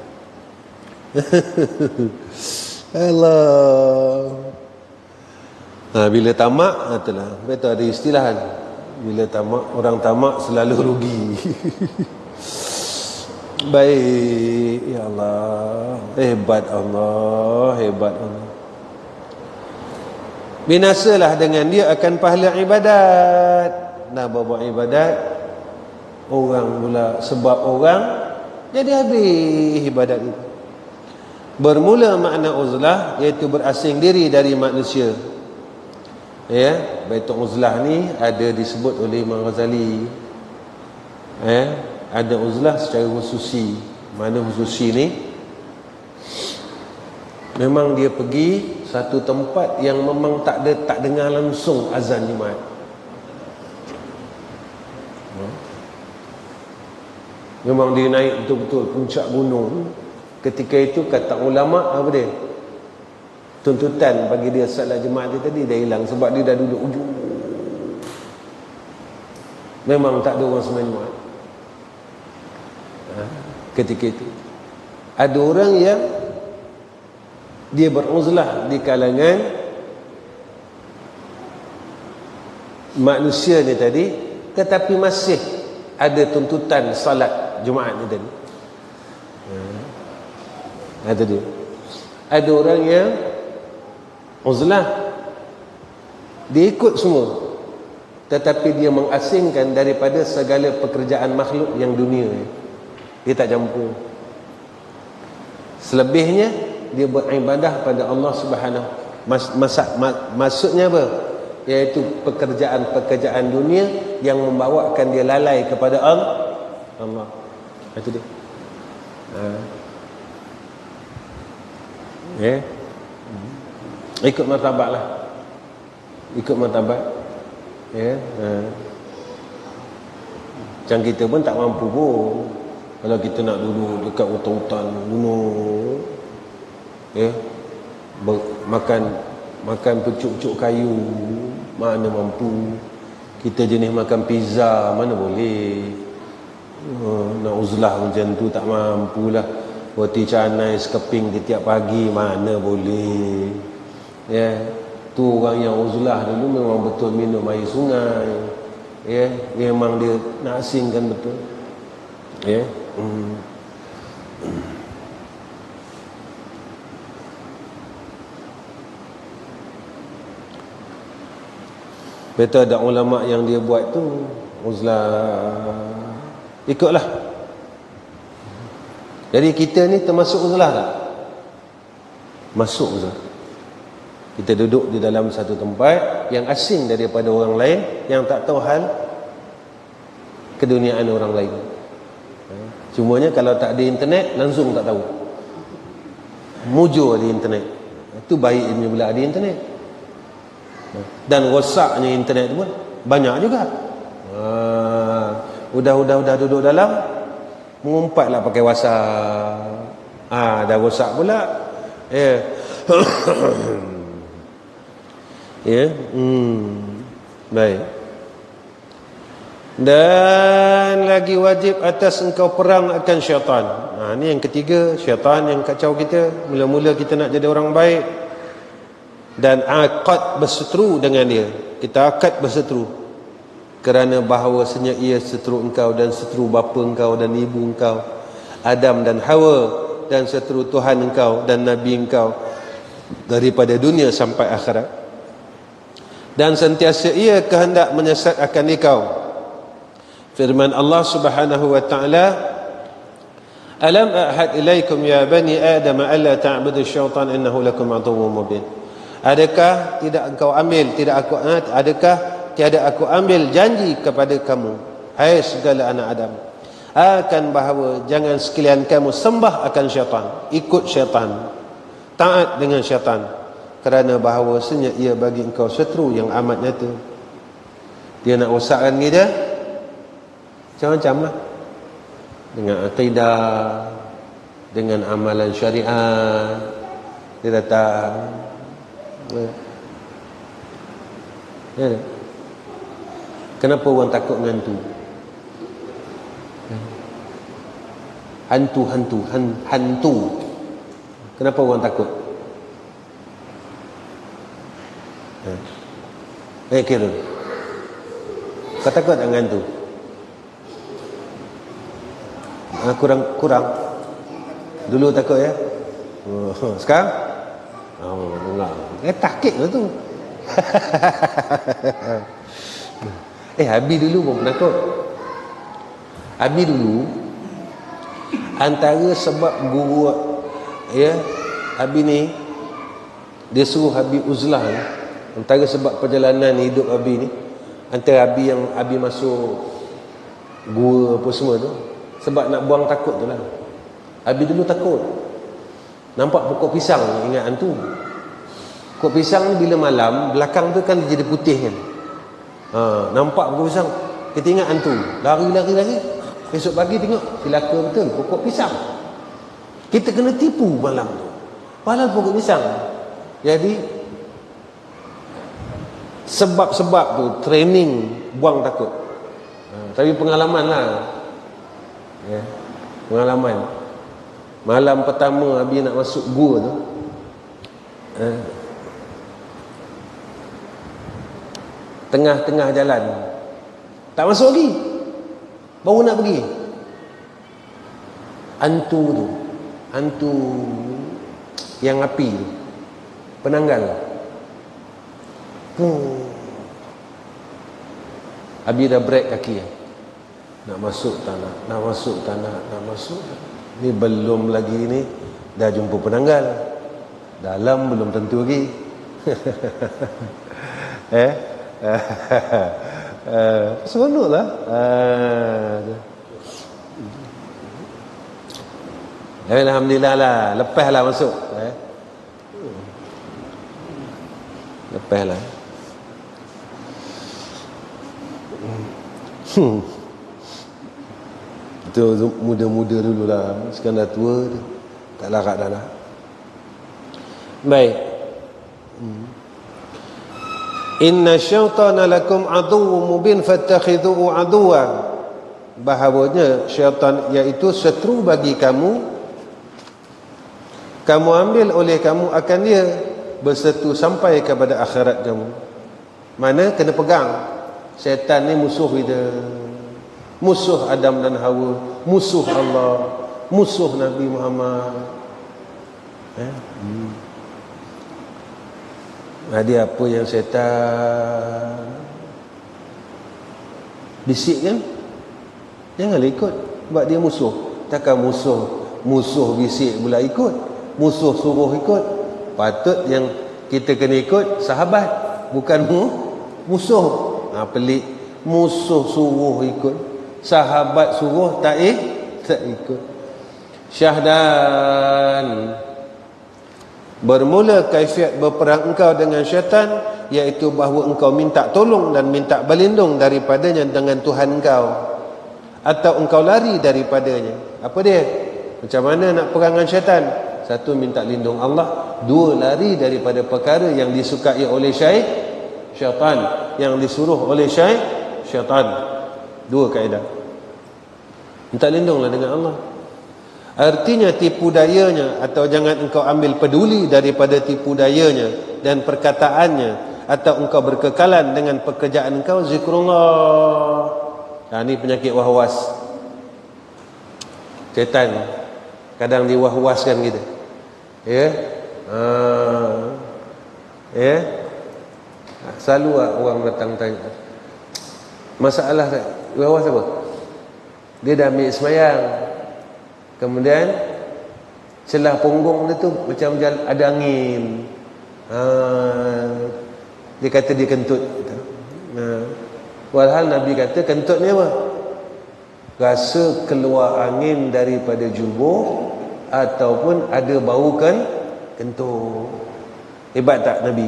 Allah. Bila tamak, katalah, betul ada istilah, bila tamak, orang tamak selalu rugi. Baik, ya Allah, hebat Allah, hebat Allah. Binasalah dengan dia akan pahala ibadat. Nak buat ibadat, orang pula sebab orang jadi habis ibadat itu. Bermula makna uzlah iaitu berasing diri dari manusia. Ya, Baitul uzlah ni ada disebut oleh Imam Ghazali. Ada uzlah secara khususi. Mana khususi ni? Memang dia pergi satu tempat yang memang tak dengar langsung azan Jumaat. Memang dia naik betul-betul puncak gunung. Ketika itu kata ulama apa dia? Tuntutan bagi dia salat Jumaat dia tadi dah hilang sebab dia dah duduk ujung. Memang tak ada orang sembahyang Jumaat. Ketika itu ada orang yang dia beruzlah di kalangan manusia ni tadi, tetapi masih ada tuntutan salat Jumaat ni tadi. Ada dia. Ada orang yang uzlah, dia ikut semua, tetapi dia mengasingkan daripada segala pekerjaan makhluk yang dunia. Dia tak campur. Selebihnya dia beribadah pada Allah Subhanahu. Maksudnya apa? Iaitu pekerjaan-pekerjaan dunia yang membawakan dia lalai kepada Allah. Itu dia. Ikut martabat lah. Ikut martabat. Macam kita pun tak mampu pun. Kalau kita nak duduk dekat hutan-hutan gunung, makan pucuk-pucuk kayu, mana mampu. Kita jenis makan pizza, mana boleh. Nak uzlah macam tu tak mampulah. Roti canai sekeping tiap pagi, mana boleh. Tu orang yang uzlah dulu memang betul minum air sungai. Memang dia nak asingkan betul. Betul ada ulama yang dia buat tu uzlah, ikutlah. Jadi kita ni termasuk uzlah tak? Masuk uzlah. Kita duduk di dalam satu tempat yang asing daripada orang lain, yang tak tahu hal keduniaan orang lain. Cumanya kalau tak ada internet, langsung tak tahu. Mujur ada internet. Itu baiknya pula ada internet. Dan rosaknya internet pun banyak juga. Udah duduk dalam, mengumpatlah pakai WhatsApp. Dah rosak pula. Baik. Dan lagi wajib atas engkau perang akan syaitan. Ni yang ketiga, syaitan yang kacau kita. Mula-mula kita nak jadi orang baik, dan akad berseteru dengan dia. Kita akad berseteru kerana bahawasanya ia seteru engkau dan seteru bapa engkau dan ibu engkau, Adam dan Hawa, dan seteru Tuhan engkau dan Nabi engkau daripada dunia sampai akhirat. Dan sentiasa ia kehendak menyesatkan engkau. Firman Allah Subhanahu wa taala, "Alam a'had ilaikum ya bani Adam alla ta'budu syaitan innahu lakum aduwwun mubin." Adakah tiada aku ambil janji kepada kamu, hai segala anak Adam, akan bahawa jangan sekalian kamu sembah akan syaitan, ikut syaitan, taat dengan syaitan, kerana bahawasanya ia bagi engkau seteru yang amat nyata. Dia nak rosakkan kita macam-macam lah, dengan akidah, dengan amalan syariat. Dia datang, ya. Kenapa orang takut dengan hantu? Kenapa orang takut? Kira kau takut dengan hantu? Kurang. Dulu takut ya. Sekarang? Enggak. Takut lah tu. Abi dulu pun penakut. Abi dulu antara sebab guru Abi ni, dia suruh Abi uzlah ni, antara sebab perjalanan hidup Abi ni, antara Abi yang Abi masuk gua apa semua tu, sebab nak buang takut tu lah. Abi dulu takut nampak pokok pisang, ingat hantu. Pokok pisang ni bila malam, belakang tu kan jadi putih kan. Nampak pokok pisang, kita ingat hantu. Lari. Esok pagi tengok, celaka betul, pokok pisang. Kita kena tipu malam tu, padahal pokok pisang. Jadi sebab-sebab tu training buang takut. Tapi pengalaman lah, pengalaman. Malam pertama Abi nak masuk gua tu, tengah-tengah jalan tak masuk lagi, baru nak pergi, hantu yang api tu, penanggal. Abi dah break kaki, nak masuk ni belum lagi ni dah jumpa penanggal, dalam belum tentu lagi. Seronoklah. Alhamdulillah lah, lepaslah masuk. Lepaslah. Itu muda-muda dulu lah, sekarang dah tua, tak larat dah lah. Baik. Inna syaitana lakum aduwwun mubin fattakhidhuhu aduwwa. Bahawanya syaitan iaitu seteru bagi kamu ambil oleh kamu akan dia, bersetu sampai kepada akhirat kamu. Mana kena pegang. Syaitan ni musuh kita, musuh Adam dan Hawa, musuh Allah, musuh Nabi Muhammad. Dia apa yang syaitan bisik kan, janganlah ikut, sebab dia musuh. Takkan musuh bisik pula ikut, musuh suruh ikut. Patut yang kita kena ikut sahabat, bukan musuh. Pelik, musuh suruh ikut, sahabat suruh tak ikut. Syahdan, bermula kaifiat berperang engkau dengan syaitan, iaitu bahawa engkau minta tolong dan minta berlindung daripadanya dengan Tuhan engkau, atau engkau lari daripadanya. Apa dia? Macam mana nak perang dengan syaitan? Satu, minta lindung Allah. Dua, lari daripada perkara yang disukai oleh syaitan, yang disuruh oleh syaitan. Dua kaedah. Minta lindunglah dengan Allah. Artinya tipu dayanya, atau jangan engkau ambil peduli daripada tipu dayanya dan perkataannya, atau engkau berkekalan dengan pekerjaan engkau zikrullah. Ini penyakit wahwas. Syaitan kadang diwahwaskan kita. Selalu orang datang tanya, masalah wahwas apa? Dia dah ambil semayang, kemudian celah punggung dia tu macam ada angin. Dia kata dia kentut. Walhal Nabi kata kentut ni apa? Rasa keluar angin daripada jubur ataupun ada bau kentut. Hebat tak Nabi?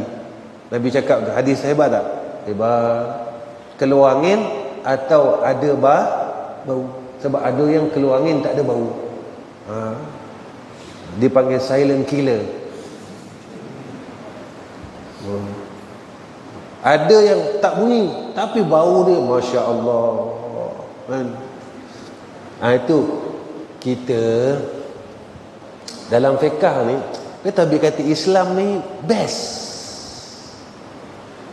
Nabi cakap hadis hebat tak? Hebat. Keluar angin atau ada bau. Sebab ada yang keluar angin tak ada bau. Dipanggil silent killer. Ada yang tak bunyi tapi bau dia Masya Allah kan? Itu kita dalam fiqh ni, kita ambil kata Islam ni best.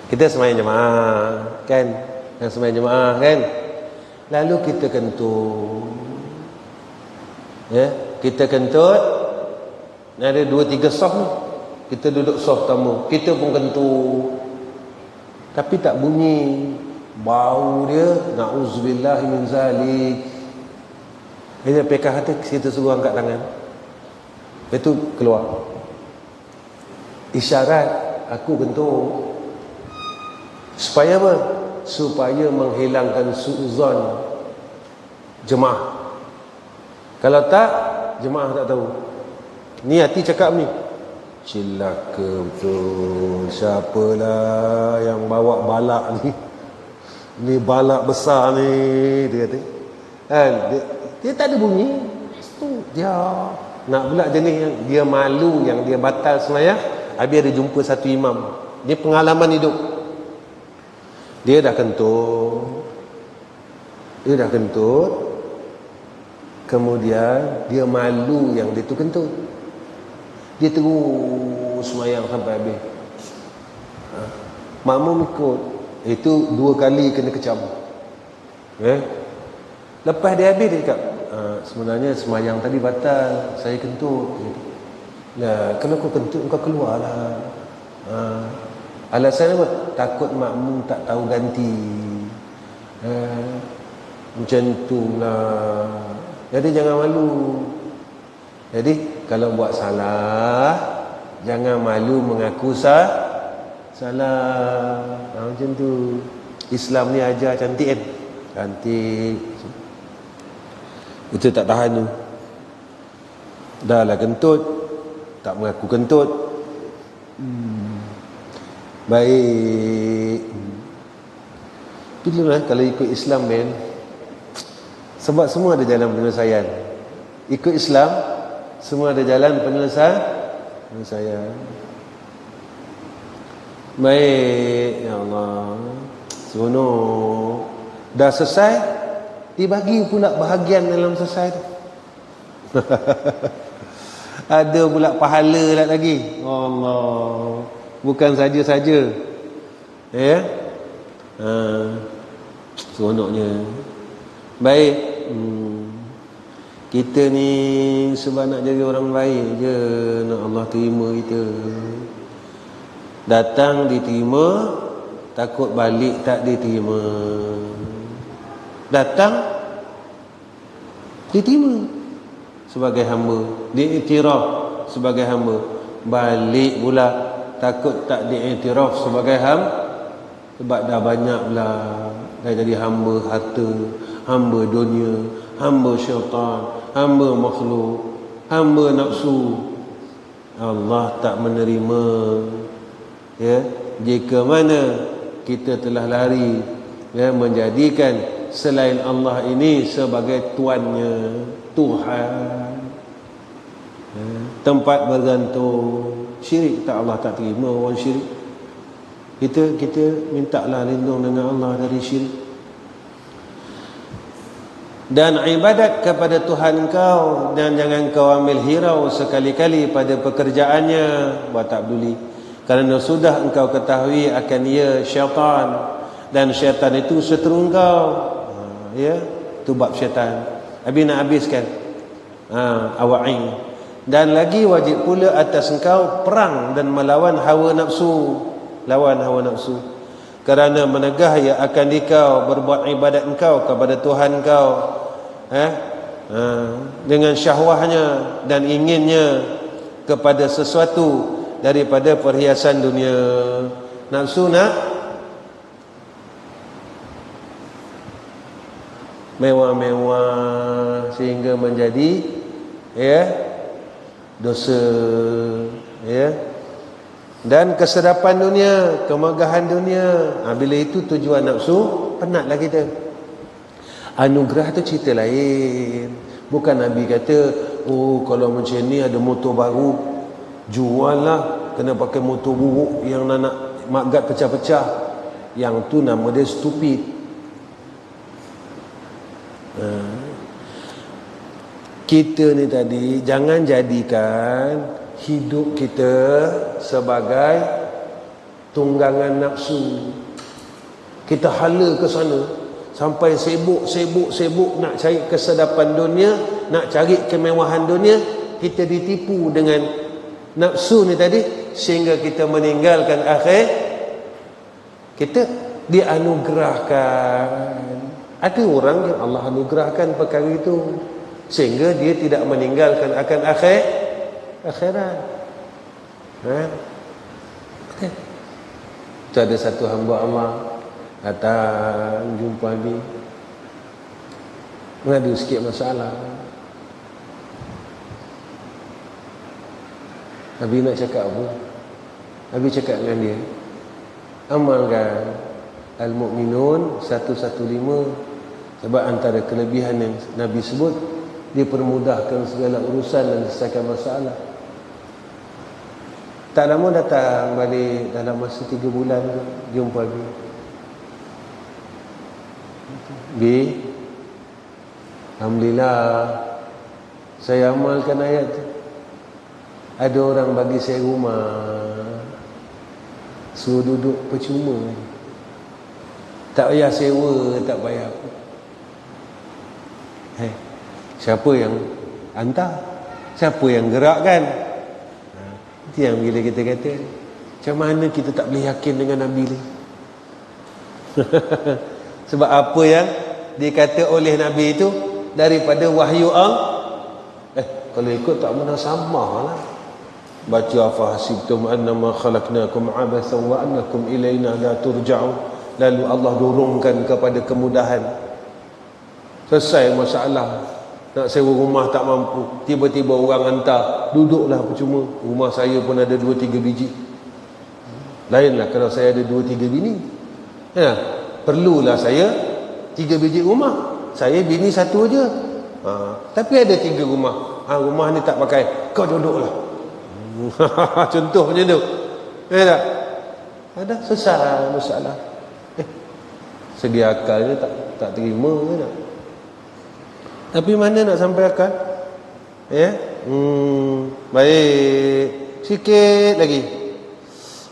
Kita sembahyang jemaah kan, yang sembahyang jemaah kan, lalu kita kentut, kita kentut. Ada 2-3 soft ni, kita duduk soft tamu, kita pun kentut tapi tak bunyi. Bau dia na'udzubillah min zalik. Ini PK kata kita suruh angkat tangan, itu keluar isyarat aku kentut. Supaya apa? Supaya menghilangkan su'uzon jemaah. Kalau tak, jemaah tak tahu. Ni hati cakap ni, cilaka betul, siapalah yang bawa balak ni, ni balak besar ni, dia kata kan, dia tak ada bunyi tu. Dia nak pula jenis yang dia malu, yang dia batal sembahyang. Habis ada jumpa satu imam, dia pengalaman hidup, dia dah kentut, kemudian dia malu yang dia tu kentut, dia terus sembahyang sampai habis. Makmum ikut, itu 2 kali kena kecam. Lepas dia habis dia cakap, sebenarnya sembahyang tadi batal, saya kentut. Lah, kalau kau kentut kau keluarlah. Alasan apa? Takut makmum tak tahu ganti. Macam tu lah. Jadi jangan malu. Jadi kalau buat salah, jangan malu mengaku salah. Macam tu. Islam ni ajar cantik kan? Cantik. Itu tak tahan tu. Dah lah kentut, tak mengaku kentut. Baik. Itulah kalau ikut Islam men. Sebab semua ada jalan penyelesaian. Ikut Islam, semua ada jalan penyelesaian. Baik, ya Allah. Seronok. Dah selesai, dibagi pula bahagian dalam selesai tu. Ada pula pahala lagi. Allah. Bukan saja-saja. Seronoknya. Baik. Kita ni sebab nak jadi orang baik je, nak Allah terima kita. Datang diterima, takut balik tak diterima. Datang diterima sebagai hamba, diiktiraf sebagai hamba. Balik pula takut tak diiktiraf sebagai sebab dah banyak pula, dah jadi hamba harta, hamba dunia, hamba syaitan, hamba makhluk, hamba nafsu. Allah tak menerima. Jika mana kita telah lari menjadikan selain Allah ini sebagai tuannya, Tuhan, tempat bergantung. Syirik tak, Allah tak terima orang syirik. Kita mintalah lindung dengan Allah dari syirik. Dan ibadat kepada Tuhan kau, dan jangan kau ambil hirau sekali-kali pada pekerjaannya. Buat tak peduli, kerana sudah engkau ketahui akan ia syaitan, dan syaitan itu seteru engkau. Itu bab syaitan. Habis nak habiskan awa'in. Dan lagi wajib pula atas engkau perang dan melawan hawa nafsu. Lawan hawa nafsu, kerana menegah ia akan dikau berbuat ibadat engkau kepada Tuhan kau dengan syahwahnya dan inginnya kepada sesuatu daripada perhiasan dunia. Nafsu nak mewah-mewah sehingga menjadi dosa, dan kesedapan dunia, kemegahan dunia. Bila itu tujuan nafsu, penatlah kita. Anugerah tu cerita lain. Bukan Nabi kata, oh kalau macam ni ada motor baru, jual lah, kena pakai motor buruk yang nak maggat pecah-pecah. Yang tu nama dia stupid. Kita ni tadi jangan jadikan hidup kita sebagai tunggangan nafsu. Kita hala ke sana sampai sibuk nak cari kesedapan dunia, nak cari kemewahan dunia. Kita ditipu dengan nafsu ni tadi sehingga kita meninggalkan akhir. Kita dianugerahkan. Ada orang yang Allah anugerahkan perkara itu sehingga dia tidak meninggalkan akan akhirat. Itu ada satu hamba Allah datang jumpa Nabi, mengadu sikit masalah. Nabi nak cakap apa? Nabi cakap dengan dia, amalkan Al-Mu'minun 115. Sebab antara kelebihan yang Nabi sebut, dia permudahkan segala urusan dan selesaikan masalah. Tak lama datang balik, dalam masa 3 bulan jumpa Nabi. Alhamdulillah, saya amalkan ayat tu. Ada orang bagi saya rumah, suruh duduk percuma, tak payah sewa, tak payah apa. Siapa yang hantar? Siapa yang gerakkan? Itu yang bila kita kata, macam mana kita tak boleh yakin dengan Nabi ni? Sebab apa yang dikata oleh Nabi itu daripada wahyu kalau ikut tak munasabah lah. Baca afa hasibtum annama khalaqnakum abathan wa annakum ilaina la turja'un. Lalu Allah dorongkan kepada kemudahan. Selesai masalah. Nak sewa rumah tak mampu, tiba-tiba orang hantar, duduklah percuma. Rumah saya pun ada 2-3 biji. Lainlah kalau saya ada 2-3 bini. Perlulah saya 3 biji rumah. Saya bini 1 aja. Tapi ada 3 rumah. Rumah ni tak pakai, kau duduklah. Contoh macam tu. Tak? Ada selesai masalah. Segi akal dia tak terima ke tak? Tapi mana nak sampai akal? Baik. Sikit lagi.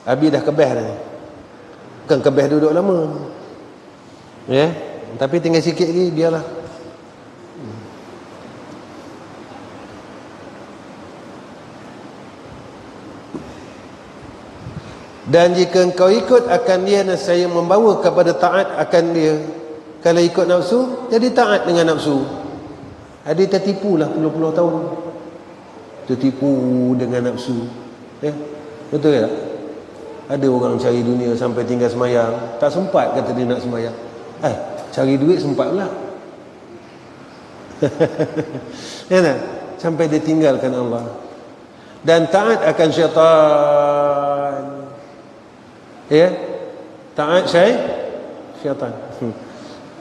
Habis dah kebeh dah. Bukan kebeh duduk lama. Tapi tinggal sikit lagi, biarlah. Dan jika engkau ikut akan dia, saya membawa kepada taat akan dia. Kalau ikut nafsu, jadi taat dengan nafsu. Ada tertipulah puluh-puluh tahun, tertipu dengan nafsu. Betul tak? Ada orang cari dunia sampai tinggal semayang, tak sempat kata dia nak semayang. Cari duit sempat pula. Tak? Sampai dia tinggalkan Allah. Dan taat akan syaitan. Taat syaitan.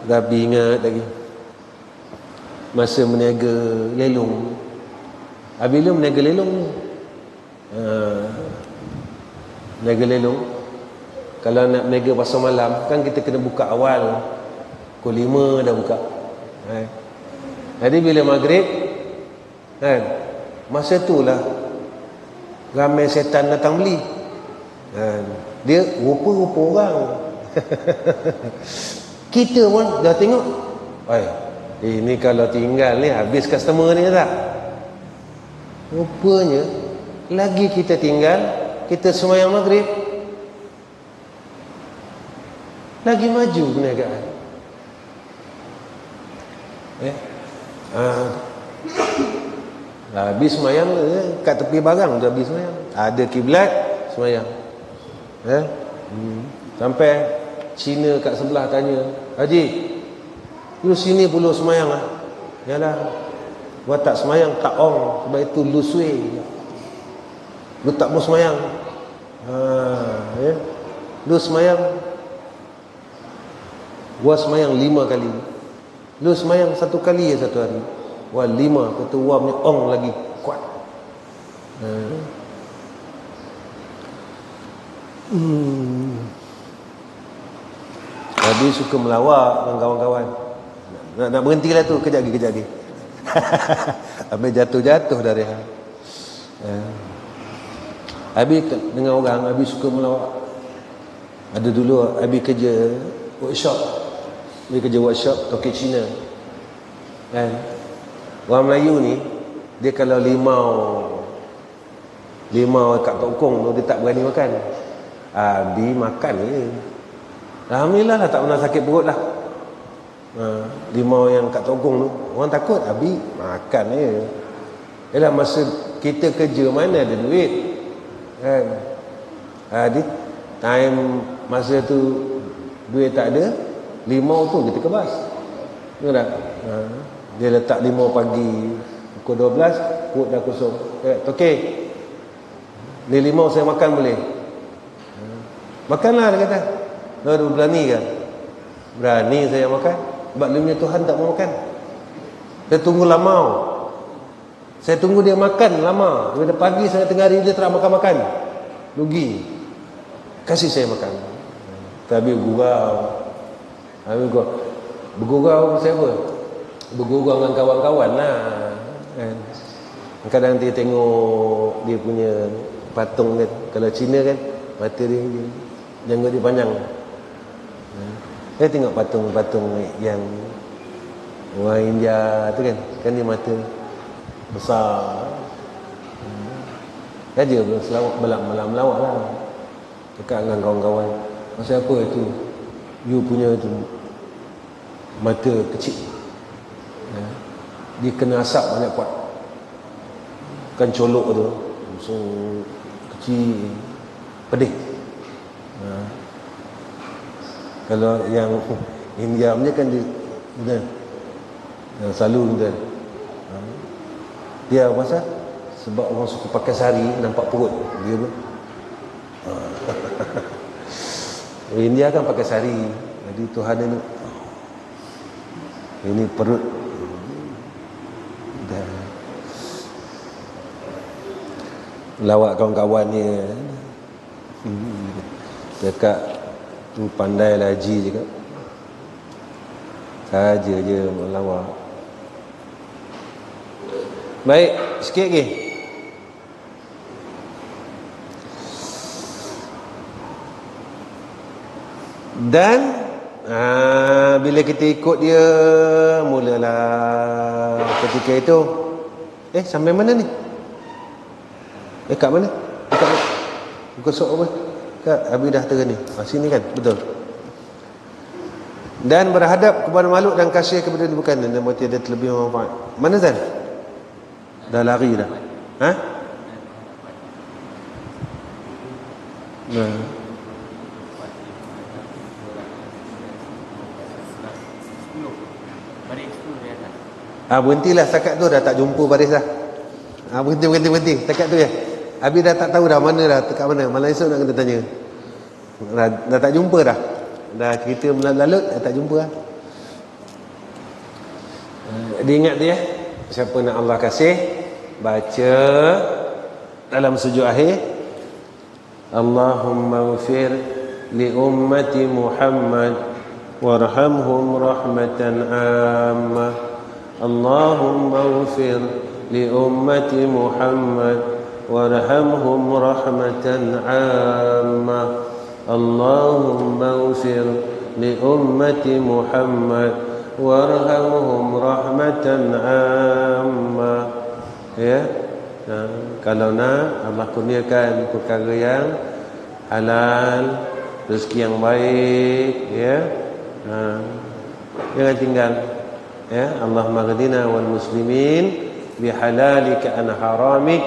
Tapi ingat lagi, masa meniaga lelong, bila meniaga lelong ni, meniaga lelong, kalau nak meniaga pasar malam kan kita kena buka awal, pukul 5 dah buka. Jadi bila maghrib kan, masa tu lah ramai setan datang beli. Dia rupa-rupa orang. Kita pun dah tengok, ini kalau tinggal ni habis customer ni tak? Rupanya lagi kita tinggal, kita sembahyang maghrib, lagi maju perniagaan. Habis semayang kat tepi barang tu habis semayang. Ada kiblat semayang. Sampai Cina kat sebelah tanya, Haji, lu sini puluh semayang lah. Yalah, gua tak semayang tak ong, sebab itu lu suai. Lu tak mau semayang. Lu semayang, gua semayang 5 kali. Lu semayang 1 kali satu hari. Wah 5, kata wah punya ong lagi kuat. Habis suka melawak dengan kawan-kawan. Nak berhenti lah tu, kejap lagi. Habis jatuh dari habis dengan orang, habis suka melawak. Ada dulu habis kerja workshop tokek Cina kan. Orang Melayu ni dia kalau limau kat tokong tu dia tak berani makan. Habis makan je. Alhamdulillah lah tak pernah sakit perut lah. Limau yang kat tokong tu orang takut, habis makan je. Yalah, masa kita kerja mana ada duit kan. Di time masa tu duit tak ada, limau tu kita kebas. Betul tak? Dia letak limau pagi pukul 12, perut dah kosong. Okey, ni limau saya makan boleh? Makanlah, dia kata. Baru berani ke? Berani saya makan. Sebab dia punya Tuhan tak mau makan. Saya tunggu lama. Saya tunggu dia makan lama. Daripada pagi sampai tengah hari dia tak makan-makan. Rugi. Kasih saya makan. Tapi bergurau siapa? Bergurau dengan kawan-kawan lah kan. Kadang dia tengok dia punya patung kan. Kalau Cina kan mata dia janggut dia panjang. Saya tengok patung-patung yang orang India tu kan dia mata besar. Saja melawak lah. Dekat dengan kawan-kawan. Masa apa itu? You punya itu mata kecil. Dia kena asap banyak kuat. Kan colok tu. So kecil, pedih. Kalau yang India punya kan dia selalu dia dia pasal sebab orang suka pakai sari nampak perut dia pun. India kan pakai sari, jadi Tuhan ini perut dah lawak kawan-kawan ni dekat tu pandai laji juga saja je melawak. Baik, sikit lagi. Dan bila kita ikut dia, mulalah ketika itu sampai mana ni? Kat mana? Dekat gosok apa? Kat habis dah terang ni. Sini kan? Betul. Dan berhadap kepada makhluk dan kasih kepada dia, bukan dan mati ada terlebih manfaat. Mana Zan? Dah lari dah. Berhentilah setakat tu, dah tak jumpa baris dah. Berhenti setakat tu ya. Habis dah tak tahu dah mana dah, dekat mana. Malam esok nak kena tanya. Dah tak jumpa dah. Dah cerita melalut dah tak jumpa lah. Diingat dia, siapa nak Allah kasih, baca dalam sujud akhir, Allahumma ghfir li ummati Muhammad warhamhum rahmatan ammah. Allahumma ghfir li ummati Muhammad warhamhum rahmatan ammah. Allahumma ghfir li ummati Muhammad warhamhum rahmatan ammah. Ya. Kalau nak Allah kurniakan perkara yang halal, rezeki yang baik, ya. Jangan tinggal. ya, Allahumma ghadina wal muslimin bihalalika an haramik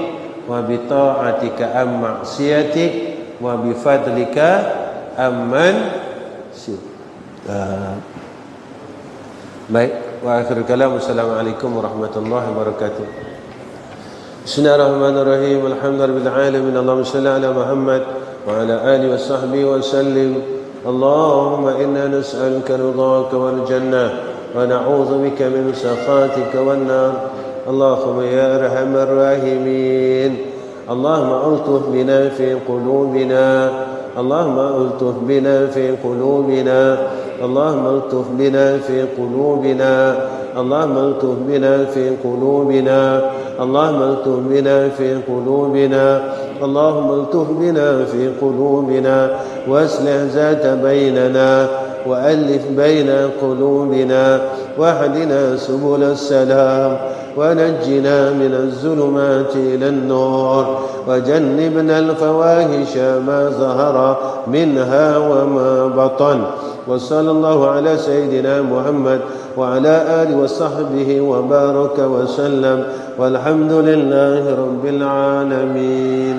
wa bi ta'atika am ma'siyatik wa bi fadlika amman syuk. Baik, wa akhir kalam, assalamualaikum warahmatullahi wabarakatuh. Bismillahirrahmanirrahim. Alhamdulillahil alamin. Allahumma shalli ala Muhammad wa ala alihi wa sahbihi wa sallim. Allahumma inna nas'aluka ridhaka wal jannah wa na'udzu bika min sakhatika wan nar. Allahumma ya arhamar rahimin. Allahumma altuf bina fi qulubina. Allahumma altuf bina fi qulubina. Allahumma altuf bina fi qulubina. Allahumma altuf bina fi qulubina. اللهم الطف بنا في قلوبنا. اللهم الطف بنا في قلوبنا واصلح ذات بيننا وألف بين قلوبنا واهدنا سبل السلام ونجنا من الظلمات إلى النور وجنبنا الفواحش ما ظهر منها وما بطن. وصلى الله على سيدنا محمد وعلى آله وصحبه وبارك وسلم والحمد لله رب العالمين.